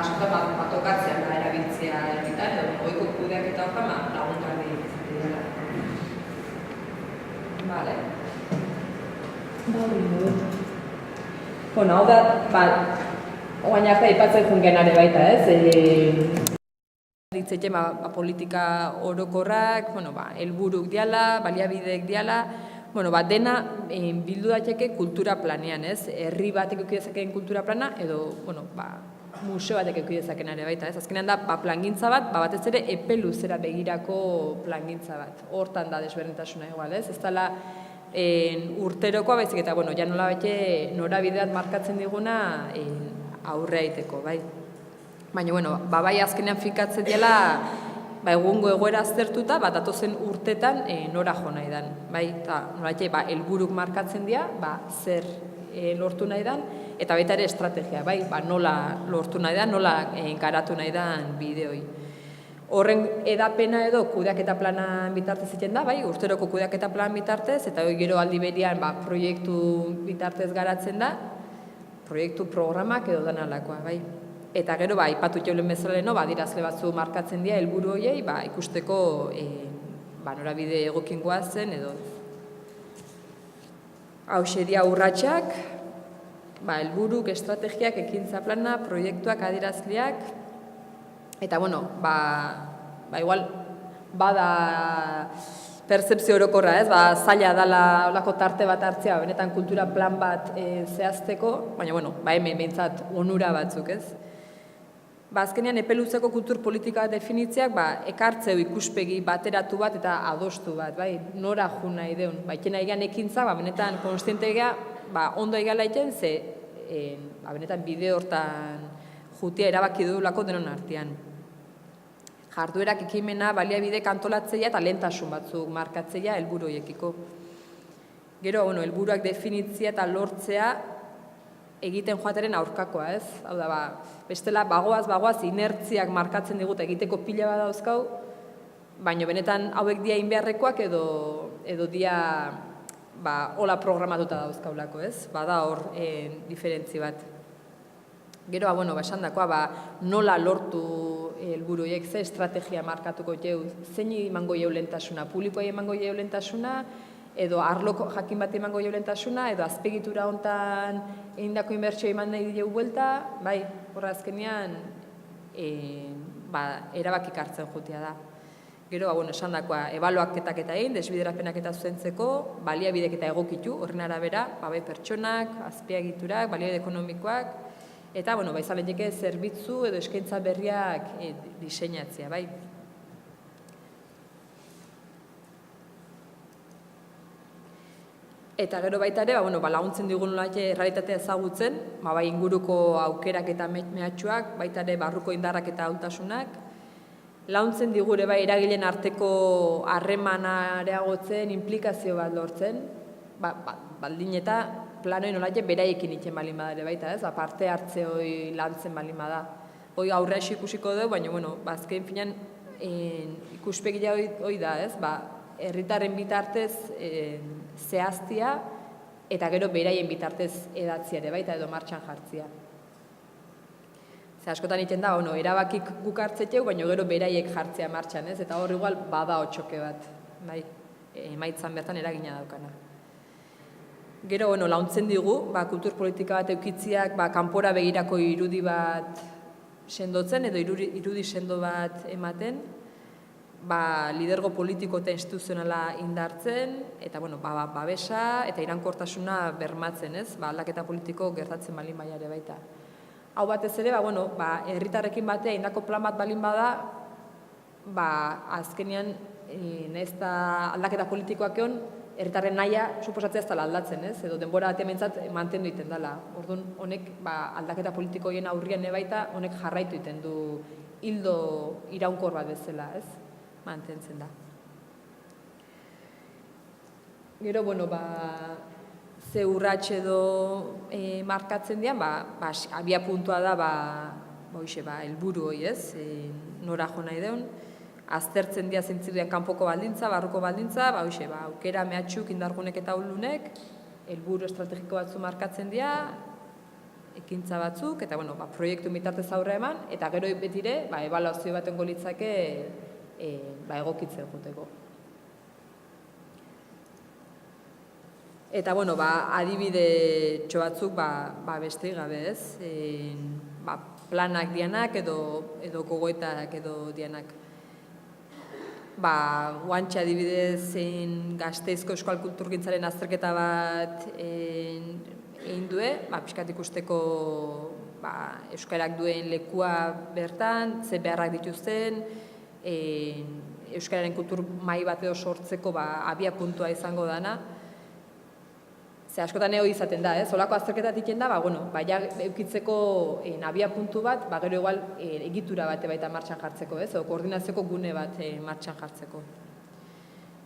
askotan batokatzea da erabiltzea erbitan, edo goiko kudeak eta horretan lagungarri izatea dela. Bale. Hau da, oain arte aipatzen jungenare baita, ez? Ditzeten politika orokorrak, helburuk diala, baliabideek diala, dena bildu daiteke kultura planean, ez? Herri batek eduki dezakeen kultura plana, edo, museo batek eduki dezakeen ere baita, ez? Azkenean da, plangintza bat, batez ere epe luzera begirako plangintza bat. Hortan da desberdintasuna igual, ez? Ez dela urterokoa baizik eta, ja nola bete norabideat markatzen diguna aurre aiteko, bai. Baina, bai azkenean finkatzen dela, egungo egoera aztertuta, datozen urtetan nora jo nahi dan, bai. Eta noraite, helburuk markatzen dira, zer lortu nahi dan, eta baita ere estrategia, bai, nola lortu nahi dan, nola garatu nahi dan bideoi. Horren edapena edo kudeaketa planan bitartez egiten da, bai, urteroko kudeaketa plan bitartez, eta gero aldi berian proiektu bitartez garatzen da, proiektu programak edo danalakoa, bai. Eta gero, ipatu jaulen bezaleno, dirazle batzu markatzen dira helburu horiei, ikusteko norabide egokingoa zen edo. Hauxe dira urratsak, helburuk, estrategiak, ekintza plana, proiektuak, adirazleak, eta, igual, bada pertzepzio orokorra, ez? Zaila dela olako tarte bat hartzea, benetan kultura plan bat zehazteko, baina, hemen behintzat onura batzuk, ez? Azkenean, epe luzeko kultur politika definitzeak, ekartzeu ikuspegi bateratu bat eta adostu bat, bai? Nora jo nahi deun. Baikena egan ekintza, benetan konstiente ega, ondo egala iten, ze, benetan bide hortan jutia erabaki dudulako denon artean. Jarduerak ekimena baliabidek antolatzea eta lehentasun batzuk markatzea helburu horiekiko. Gero, helburuak definitzea eta lortzea egiten joateren aurkakoa, ez? Hau da, bestela bagoaz inertziak markatzen digut egiteko pila bat dauzkau, baina benetan hauek dia inbeharrekoak edo dia hola programatuta dauzkaulako, ez? Bada hor diferentzi bat. Gero, esan dakoa, nola lortu helburu horiek, ze estrategia markatuko jau, zein emango jau lehentasuna, publikoa emango jau lehentasuna, edo arloko jakin bat emango jau lehentasuna, edo azpegitura hontan egindako inbertsio eman nahi jau buelta, bai, horra azkenean, erabakik hartzen jutia da. Gero, esan dakoa, ebaluaketak eta egin, desbiderapenak eta zuzentzeko, baliabidek eta egokitu, horren arabera, bai pertsonak, azpiegiturak, baliabide ekonomikoak, eta, izan lehike zerbitzu edo eskaintza berriak diseinatzea, bai. Eta gero baita ere, laguntzen digun errealitatea ezagutzen, bai inguruko aukerak eta mehatxuak, baita ere barruko indarrak eta ahultasunak. Laguntzen digure bai eragileen arteko harremana areagotzen, implikazio bat lortzen, baldin eta planoin nolaite beraiekin iten balin bada ere baita, ez? Parte hartze hori lantzen balin bada. Hoi aurrea ikusiko dugu, baina, azken finean ikuspegia hori da, ez? Herritarren bitartez zehaztia eta gero beraien bitartez edatzia ere baita edo martxan jartzia. Askotan iten da, erabakik guk hartzeteu, baina gero beraiek jartzea martxan, ez? Eta hor igual bada otxoke bat, emaitzan bertan eragina daukana. Gero, launtzen digu, kultur politika bat eukitziak, kanpora begirako irudi bat sendotzen edo irudi sendo bat ematen, lidergo politiko eta instituzionala indartzen, eta, babesa eta iraunkortasuna bermatzen, ez? Aldaketa politiko gertatzen balin baiare baita. Hau batez ere, herritarrekin batea indako plan bat balin bada, azkenean, ez da aldaketa politikoak egon, herritarren nahia suposatzea ez dela aldatzen, ez? Edo denbora batean mentzat mantendu iten dela. Orduan, honek aldaketa politikoien aurrian baita, honek jarraitu iten du hildo iraunkor bat bezala, ez? Mantentzen da. Gero, ze urrats edo markatzen dian, abia puntua da, helburu hori, ez? Nora jo nahi deun. Aztertzen dira zentzirrian kanpoko baldintza, barruko baldintza, aukera mehatxuk, indargunek eta ulunek, helburu estrategiko batzu markatzen dira, ekintza batzuk, eta proiektu bitartez aurre eman, eta gero betire, ebaluazio baten golitzake egokitzen egoteko. Eta, adibide txobatzuk beste gabe, ez? Planak dianak edo gogoetak edo dianak. Guantxe adibidez Gasteizko euskal kulturgintzaren azterketa bat egin due, pixkat ikusteko euskarak duen lekua bertan, ze beharrak dituzten, euskararen kultur mai bat edo sortzeko abia puntua izango dana. Ze askotan ego izaten da, olako azterketat iten da, eukitzeko abia puntu bat, gero igual egitura bate baita martxan jartzeko, edo koordinazioko gune bat martxan jartzeko.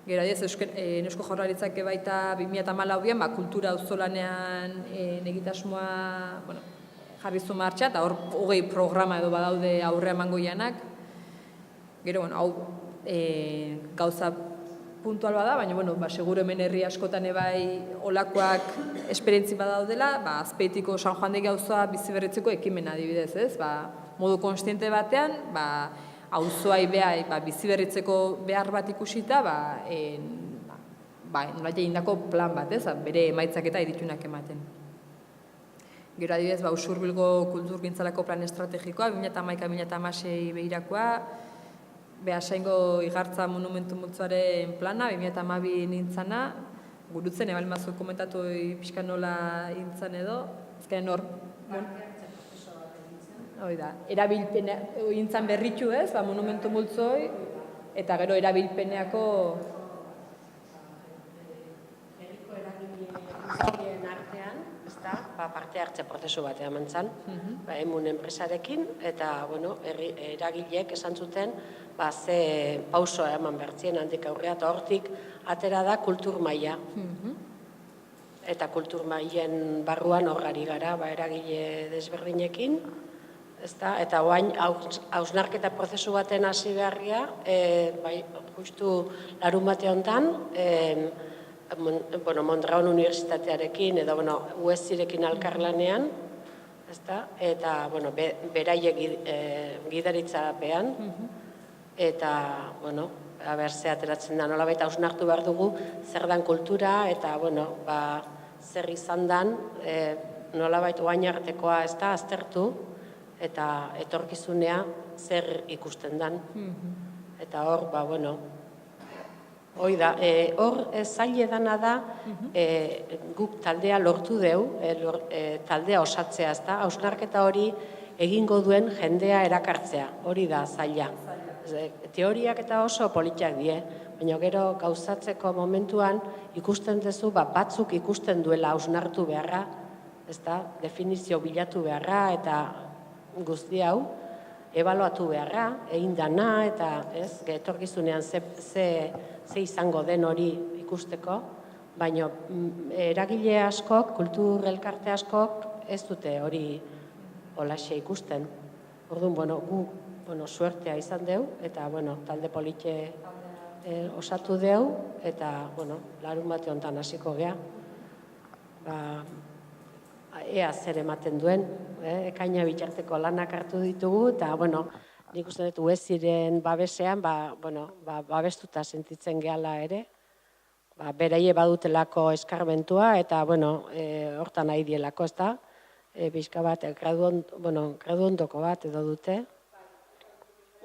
Gero, Eusko Jaurlaritzak baita 2014an, kultura auzolanean egitasmoa jarrizu martxa, eta hor 20 programa edo badaude aurre emango janak. Gero, hau gauza puntual bada, baina, seguro hemen herri askotan ebai olakoak esperientzi badaudela, Azpeitiko San Juan de gauzoa biziberritzeko ekimena adibidez, ez? Modu konstiente batean, auzoai biziberritzeko behar bat ikusita, nolaite indako plan bat, ez? Bere emaitzak eta editunak ematen. Gero adibidez, Usurbilgo kulturgintzalako plan estrategikoa, 2011-2016 behirakoa, Beasaingo igartza monumentu multzoaren plana, 2012 nintzana, gurutzen, ebalmazu komentatu pixka nola intzan edo, ezkaren hor... Erabilpena intzan berritu ez, monumentu multzoi, eta gero erabilpeneako... Herriko eragileen artean, parte hartze prozesu bat eman zan, emun enpresarekin, eta eragileek esan zuten, ze pausoa eman bertzien handik aurrea, eta hortik atera da kultur maila. Eta kultur mailen barruan horrari gara, eragile desberdinekin, eta oain hausnarketa prozesu baten hasi beharria, justu larun bate honetan, Mondragon Unibertsitatearekin edo UESirekin alkarlanean, eta beraiek gidaritza behan, eta, ze ateratzen da, nolabait hausnartu behar dugu, zer dan kultura, eta, zer izan dan, nolabait oain artekoa ez da, aztertu, eta etorkizunea zer ikusten dan. Eta hor, hoi da, hor zaila dana da, guk taldea lortu deu, taldea osatzea, ez da, hausnarketa hori egingo duen jendea erakartzea, hori da zaila. teoriak eta oso politak die, baina gero gauzatzeko momentuan ikusten duzu batzuk ikusten duela hausnartu beharra, definizio bilatu beharra eta guzti hau, ebaluatu beharra, egin dana eta etorkizunean ze izango den hori ikusteko, baina eragile askok, kultur elkarte askok ez dute hori holaxe ikusten. Orduan, gu suertea izan deu, eta talde politxe osatu deu, eta larun bate honetan hasiko gea. Ea zer ematen duen, ekaina bitarteko lanak hartu ditugu, eta nik uste dut ueziren babesean, babestuta sentitzen gehala ere, beraie badutelako eskarmentua, eta hortan nahi dielako, ez da? Bizka bat, graduondoko bat edo dute.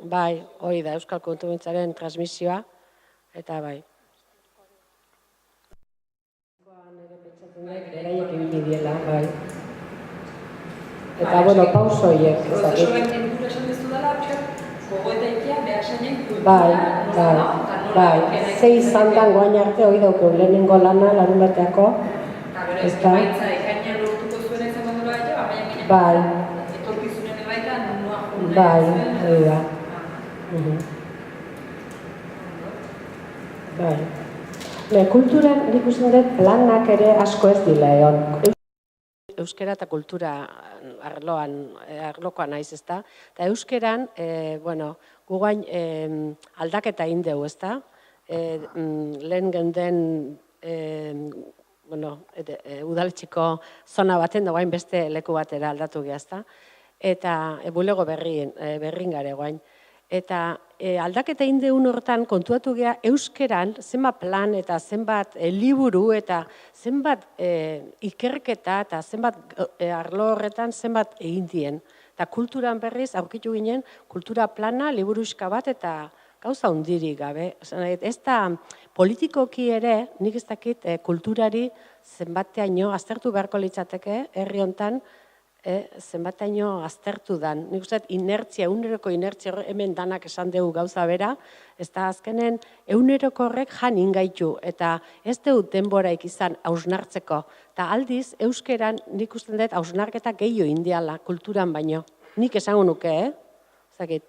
Bai, hori da, Euskal Kulturgintzaren transmisioa, eta bai. Beraiek ibili diela, bai. Eta, pauso horiek. Prozesuaren helburu esan dizu dela, gogoetaikia behar Bai, ze izan dan goain arte hori dauko lehenengo lana, larun bateako. Eta emaitza ekaina lortuko zuen izango dela ere, baina etorkizunen ebaita nua juna. Bai, hori da. Bai. Kulturan nik uste dut planak ere asko ez dila egon. Euskara eta kultura arlokoa naiz, ezta? Eta euskeran, gugain aldaketa egin dugu, ezta? Lehen genden udaletxiko zona baten da guain beste leku batera aldatu geha, ezta? Eta bulego berrin gare guain. Eta aldaketa egin dugun hortan kontuatu geha euskeran zenbat plan eta zenbat liburu eta zenbat ikerketa eta zenbat arlo horretan zenbat egin dien. Eta kulturan berriz aurkitu ginen kultura plana, liburuska bat eta gauza hundirik gabe. Ez da politikoki ere, nik ez dakit kulturari zenbateaino aztertu beharko litzateke herri hontan, zenbateaino aztertu dan. Nik uste, inertzia, eguneroko inertzia hemen danak esan dugu gauza bera, ez da azkenen eguneroko horrek jan ingaitu, eta ez dut denboraik izan hausnartzeko. Eta aldiz, euskeran nik uste dut hausnarketa gehiago indiala, kulturan baino. Nik esango nuke, Zakit.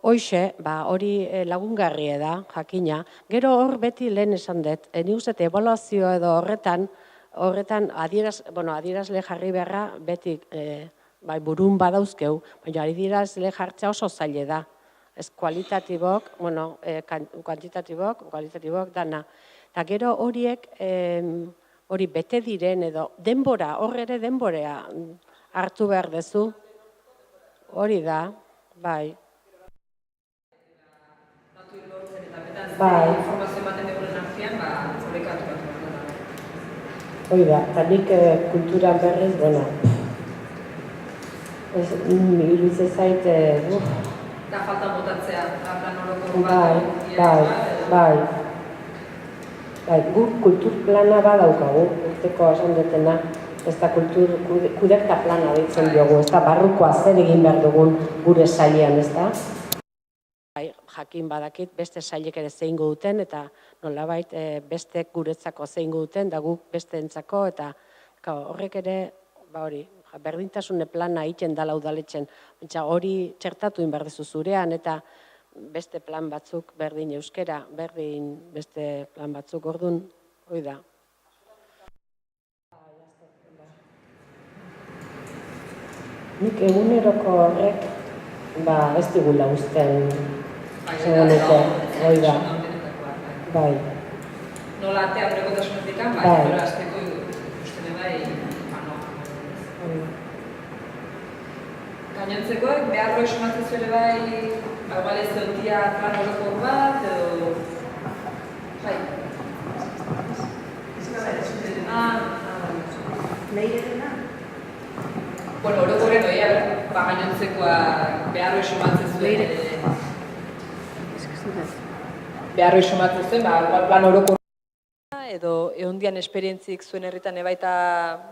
Hoxe, hori lagungarri da, jakina. Gero hor beti lehen esan dut, nik uste ebaluazio edo horretan adierazle jarri beharra beti burun badauzkeu, baina adierazle jartzea oso zaile da. Ez kualitatibok, kualitatibok dana. Eta gero horiek hori bete diren edo denbora, hor ere denborea hartu behar dezu. Hori da, bai. Informazio ematen dugunen artean, horrekatu bat. Hori da, eta nik kulturan berriz, iruditzen zait, Da falta botatzea, plan horoko Bai. Guk kultur plana badaukagu, urteko esan dutena, ez da kultur kudeaketa plana deitzen diogu, ez da barrukoa zer egin behar dugun gure sailean, ez da? Jakin badakit beste sailek ere zeingo duten eta nolabait bestek guretzako zeingo duten da guk besteentzako eta horrek ere berdintasune plana egiten dela udaletxen. Hori txertatu behar duzu zurean eta beste plan batzuk berdin euskera, berdin beste plan batzuk orduan, hori da. Nik eguneroko horrek ez digula usten hori da. Bai. Nola atea prekotasunetik, pero azteko ustene gainontzekoek beharro esumatzen zure igual ez dutia plan horokor bat, edo... Bai. Lehietena? Bueno, orokoren oia, gainontzekoa beharro esumatzen zuen... Beharro esumatzen zuen, plan orokor edo egondian esperientzik zuen herritan ebaita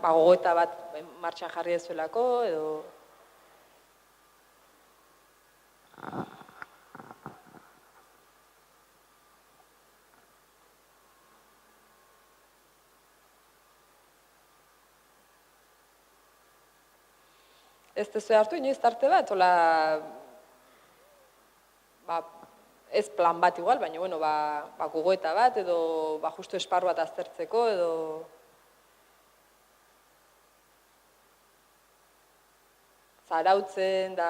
gogoeta bat martxan jarri dezuelako, edo... Ez tezu hartu, inoiz tarte bat, hola... Ez plan bat igual, baina, bueno, gogoeta bat, edo justu esparru bat aztertzeko, edo... Zarautzen, da...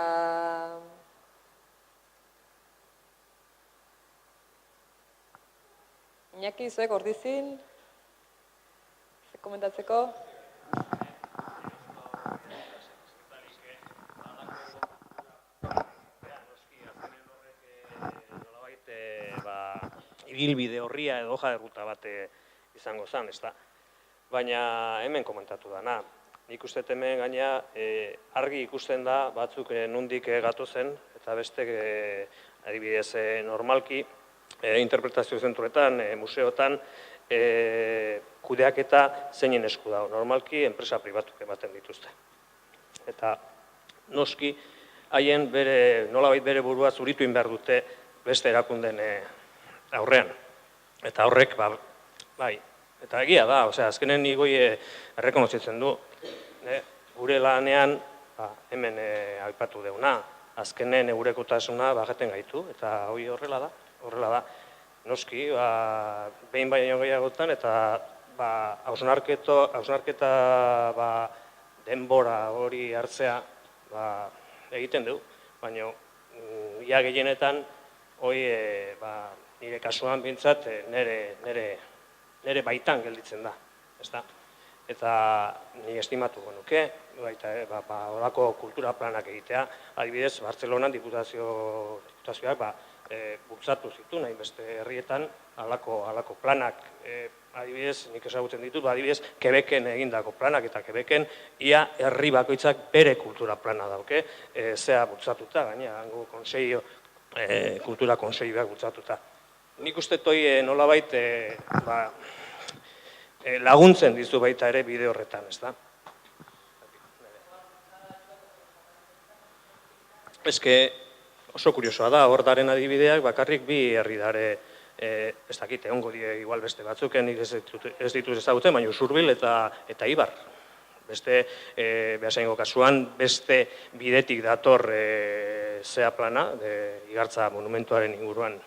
Iñaki, zuek ordizin? Zer komentatzeko? Ibilbide horria edo hoja de ruta bat izango zen, ezta. Baina hemen komentatu dana. Nik uste hemen gaina argi ikusten da batzuk nondik gatozen eta bestek adibidez normalki interpretazio zentroetan, museotan kudeaketa zeinen esku dago. Normalki enpresa pribatuk ematen dituzte. Eta noski haien nolabait bere burua zuritu behar dute beste erakunden aurrean. Eta horrek, bai, eta egia da, azkenen igoi errekonozitzen du. Gure lanean, hemen aipatu deuna, azkenen eurekotasuna bajaten gaitu, eta hori horrela da. Noski, behin baino gehiagotan, eta hausnarketa denbora hori hartzea egiten du, baina ia gehienetan hori nire kasuan bintzat nire baitan gelditzen da, ezta? Eta ni estimatuko nuke, horako kultura planak egitea, adibidez, Bartzelonan diputazioak bultzatu zitu, nahi beste herrietan, halako planak, adibidez, nik ezagutzen ditut, adibidez, Quebecen egindako planak, eta Quebecen ia herri bakoitzak bere kultura plana dauke, zea bultzatuta, gaina, hango kultura konseioak bultzatuta. Nik uste toi nolabait laguntzen dizu baita ere bide horretan, ez da? Eske oso kuriosoa da, hor daren adibideak bakarrik bi herri dare, ez dakit, egongo die igual beste batzuken, nik ez dituz ezagutzen, baina Usurbil eta Ibar. Beste, behasaingo kasuan, beste bidetik dator zea plana, Igartza monumentuaren inguruan,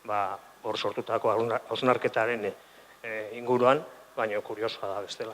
hor sortutako hausnarketaren inguruan, baina kuriosoa da bestela.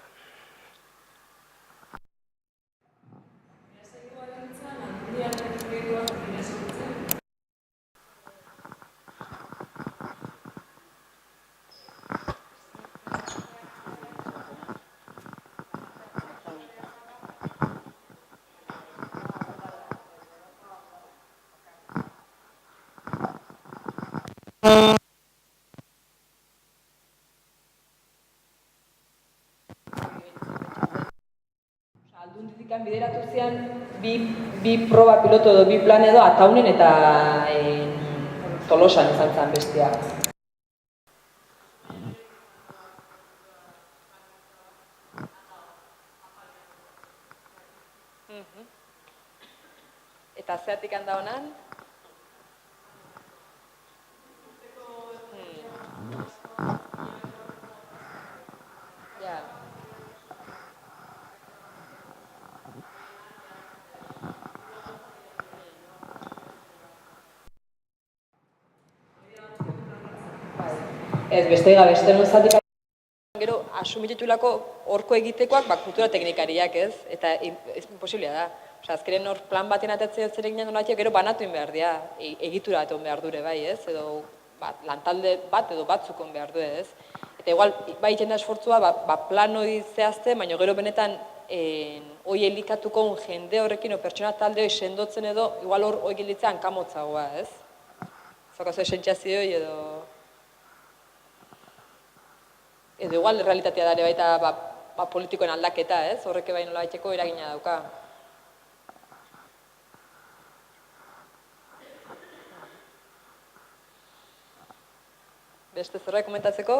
Aldundizikan bideratu zian bi proba piloto edo bi plan edo Ataunen eta Tolosan izan zen bestia. Eta zeatik handa honan? Ez, beste zatik gero asumititulako horko egitekoak kultura teknikariak, ez? Eta imposiblea da. Azkeren hor plan baten atatzea zerek ginen nolatiak gero banatu behar dira, egitura bat behar dure bai, ez? Edo lantalde bat edo batzukon behar du, ez? Eta igual, bai itxen da esfortzua, plan hori zehazte, baina gero benetan hoi elikatuko jende horrekin o pertsona talde hori sendotzen edo, igual hor hoi gilditzea hankamotzagoa, ez? Zokazu esentxazioi edo igual realitatea dare baita politikoen aldaketa, ez? Horreke bai nola baiteko eragina dauka. Beste zerbait komentatzeko?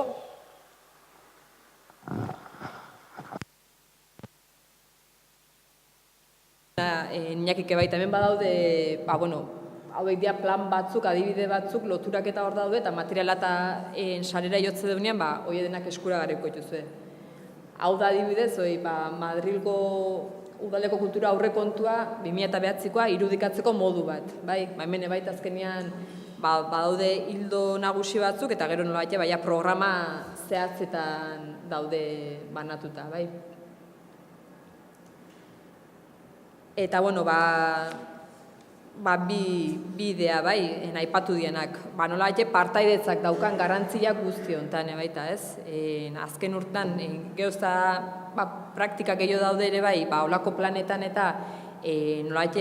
Iñakike baita hemen badaude, hauek dira plan batzuk, adibide batzuk, loturak eta hor daude, eta materiala eta sarera jotze deunean, hori denak eskuragarriko dituzue. Hau da adibidez, Madrilgo udaleko kultura aurrekontua 2009koa irudikatzeko modu bat, bai? Hemen baita azkenean badaude hildo nagusi batzuk eta gero nolabait programa zehatzetan daude banatuta, bai? Eta bi idea, bai, aipatu dienak. Nolabait partaidetzak daukan garrantziak guzti hontan, baita, ez? Azken urtean, geoza praktika gehiago daude ere, bai, olako planetan eta nolabait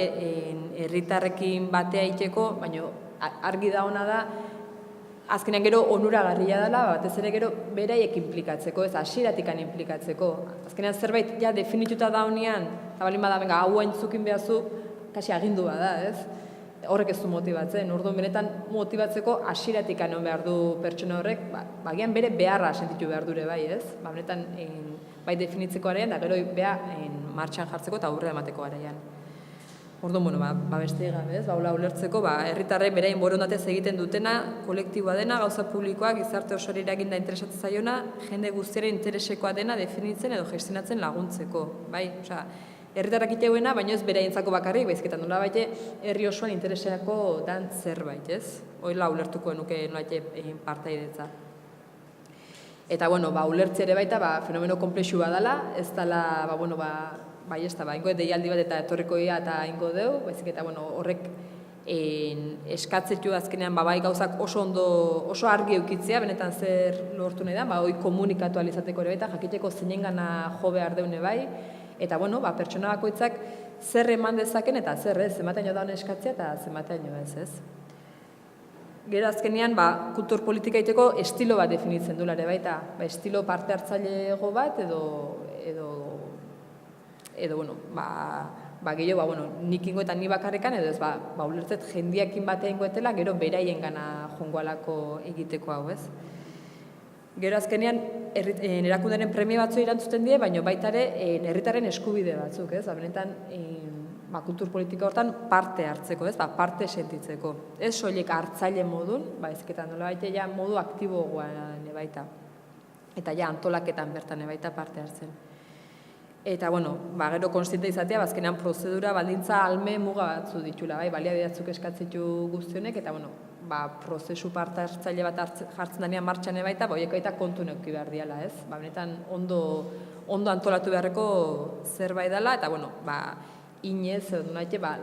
herritarrekin batea egiteko, baina argi da ona da, azkenean gero onuragarria dela, batez ere gero beraiek inplikatzeko, ez hasieratik inplikatzeko. Azkenean zerbait ja definituta daunean, eta balin bada, hau entzukin behazu, kasi agindu bada, ez? Horrek ez du motibatzen, orduan benetan motibatzeko hasieratik egon behar du pertsona horrek, bagian bere beharra sentitu behar dure bai, ez? Benetan, bai definitzeko arean, da gero beha martxan jartzeko eta aurre emateko arean. Orduan, beste gabe, ez? Hola ulertzeko, herritarrek beraien borondatez egiten dutena, kolektiboa dena, gauza publikoa, gizarte osoari eraginda interesatzen zaiona, jende guztiaren interesekoa dena definitzen edo gestionatzen laguntzeko, bai? Osea, herritarrak iteuena, baina ez beraientzako bakarrik, baizketan nola baite, herri osoan intereseako dan zerbait, ez? Hoila ulertuko nuke nolait partaidetza. Eta, ulertze ere baita, fenomeno komplexu badala, ez dela, ingo deialdi bat eta etorriko ia eta ingo deu, baizik eta horrek eskatzetu azkenean gauzak oso argi eukitzea, benetan zer lortu nahi da, hori komunikatu alizateko ere baita, jakiteko zeinengana jo behar deune bai, eta pertsona bakoitzak zer eman dezaken eta zer ez, zenbatean da hona eskatzea eta zenbatean ez. Gero azkenean, kultur politika egiteko estilo bat definitzen du ere baita, estilo parte hartzailego bat gehiago, nik ingo eta ni bakarrekan, edo ez, ulertzet jendiakin batea ingoetela, gero beraien gana jongoalako egiteko hau, ez? Gero azkenean, erakundaren premia batzu irantzuten die, baina baita ere herritarren eskubide batzuk, ez? Benetan, kultur politika hortan parte hartzeko, ez? Parte sentitzeko. Ez soilik hartzaile modun, ezketan nola baita ja modu aktiboan baita. Eta ja antolaketan bertan baita parte hartzen. Eta, gero konstiente izatea, azkenean prozedura baldintza alme muga batzu ditula, baliabide batzuk eskatzitu guztionek, eta, prozesu parte hartzaile bat jartzen denean martxan baita, horiek baita kontu neuki behar diala, ez? Benetan ondo antolatu beharreko zerbait dela, eta, inez,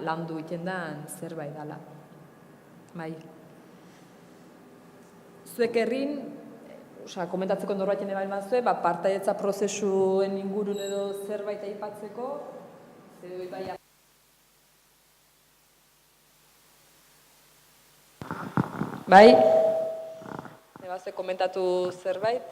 landu egiten den zerbait dela. Zuek herrin, komentatzeko norbaiten ebain bazue, partaidetza prozesuen ingurun edo zerbait aipatzeko, edo ibaia. Bai? Ebazue komentatu zerbait?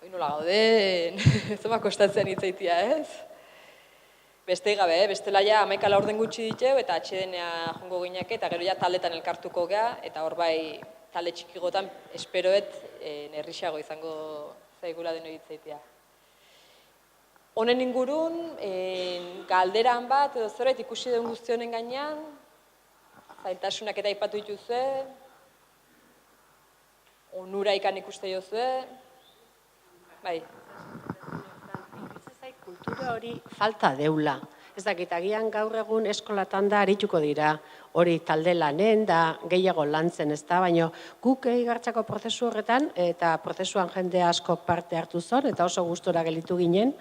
Hoi nola gauden, zoma kostatzen hitzaitia, ez? Beste gabe, bestela ja 11 laurden gutxi diteu eta atxedenea jongo gineake eta gero ja taldetan elkartuko gea eta hor bai talde txikigotan esperoet nerrixago izango zaigula deno hitzaitia. Honen ingurun, galderan bat edo zerbait ikusi den guztionen gainean, zailtasunak eta aipatu dituzue, onura ikan ikuste jozue, bai. Kultura hori falta deula. Ez dakit, agian gaur egun eskolatan da arituko dira, hori talde lanen da gehiago lantzen ez da, baina guk igartzako prozesu horretan, eta prozesuan jende asko parte hartu zon, eta oso gustora gelitu ginen,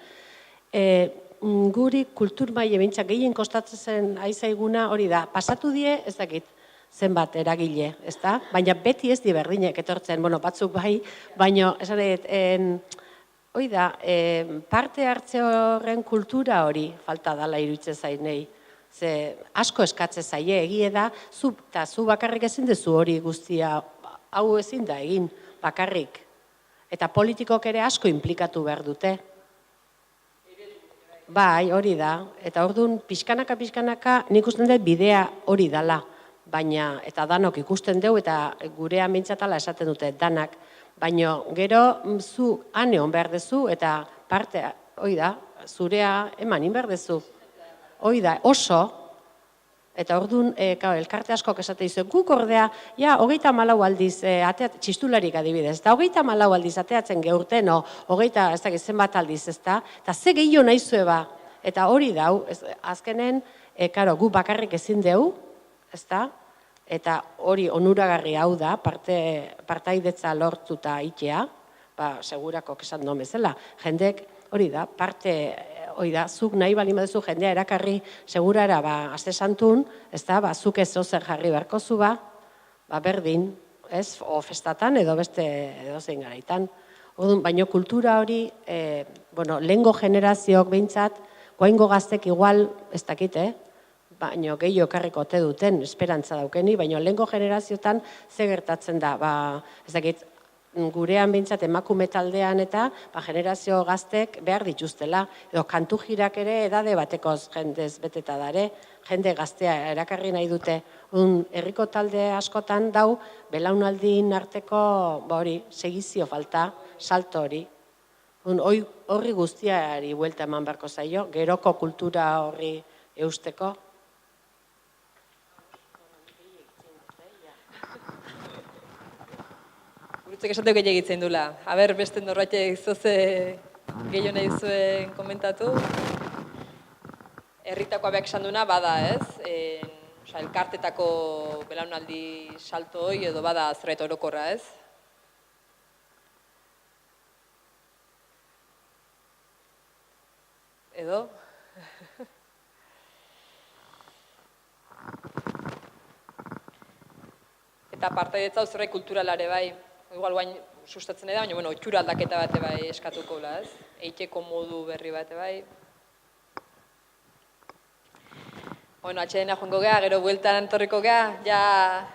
guri kultur maile bintzak gehien kostatzen aizaiguna hori da, pasatu die, ez dakit, zenbat eragile, ez da? Baina beti ez di berdinek etortzen, batzuk bai, baina esan edo, hoi da, parte hartze horren kultura hori falta dala iruditzen zainei. Ze asko eskatze zaie egie da, zu bakarrik ezin dezu hori guztia, hau ezin da egin, bakarrik. Eta politikok ere asko implikatu behar dute. Bai, hori da. Eta orduan, pixkanaka, nik usten dut bidea hori dala. Baina, eta danok ikusten dugu, eta gurea mintzatala esaten dute danak, baina gero zu han egon behar dezu, eta parte, hoi da, zurea eman behar dezu. Hoi da, oso, eta orduan, elkarte askok esate dizu, guk ordea, ja, 34 aldiz, txistularik adibidez, eta 34 aldiz ateatzen geurten, ez dakit zenbat aldiz, ezta? Eta ze gehiago nahi zueba, eta hori dau, azkenen, gu bakarrik ezin deu, ezta? Eta hori onuragarri hau da, partaidetza lortuta itea, segurako esan duen bezala, jendek, hori da, hori da, zuk nahi bali baduzu jendea erakarri segurara aste santun, ez da, zuk ez ozer jarri beharko zu berdin, ez, o festatan edo beste edozein garaitan. Baina kultura hori, lehengo generazioak behintzat, goaingo gaztek igual, ez dakit, baina gehiago ekarriko ote duten, esperantza daukeni, baina lehengo generaziotan ze gertatzen da, ez dakit, gurean behintzat emakume taldean eta generazio gaztek behar dituztela. Edo kantu jirak ere edade batekoz jendez beteta dare, jende gaztea erakarri nahi dute. Herriko talde askotan dau, belaunaldin arteko segizio falta, salto hori. Horri guztiari buelta eman beharko zaio, geroko kultura horri eusteko. Gurutzek esateko gehiago egiten dula. Aber, beste norbaitek zoze gehiago nahi zuen komentatu. Herritakoa behak esan duna, bada ez? Elkartetako belaunaldi salto hoi edo bada zerbait orokorra ez? Edo? Eta partaidetza zerbait kulturalare bai. Igual guain sustatzen da, baina, itxura aldaketa bate bai eskatuko la, ez? Eiteko modu berri bate bai. Atxedena joango gea, gero bueltan torriko gea, ja...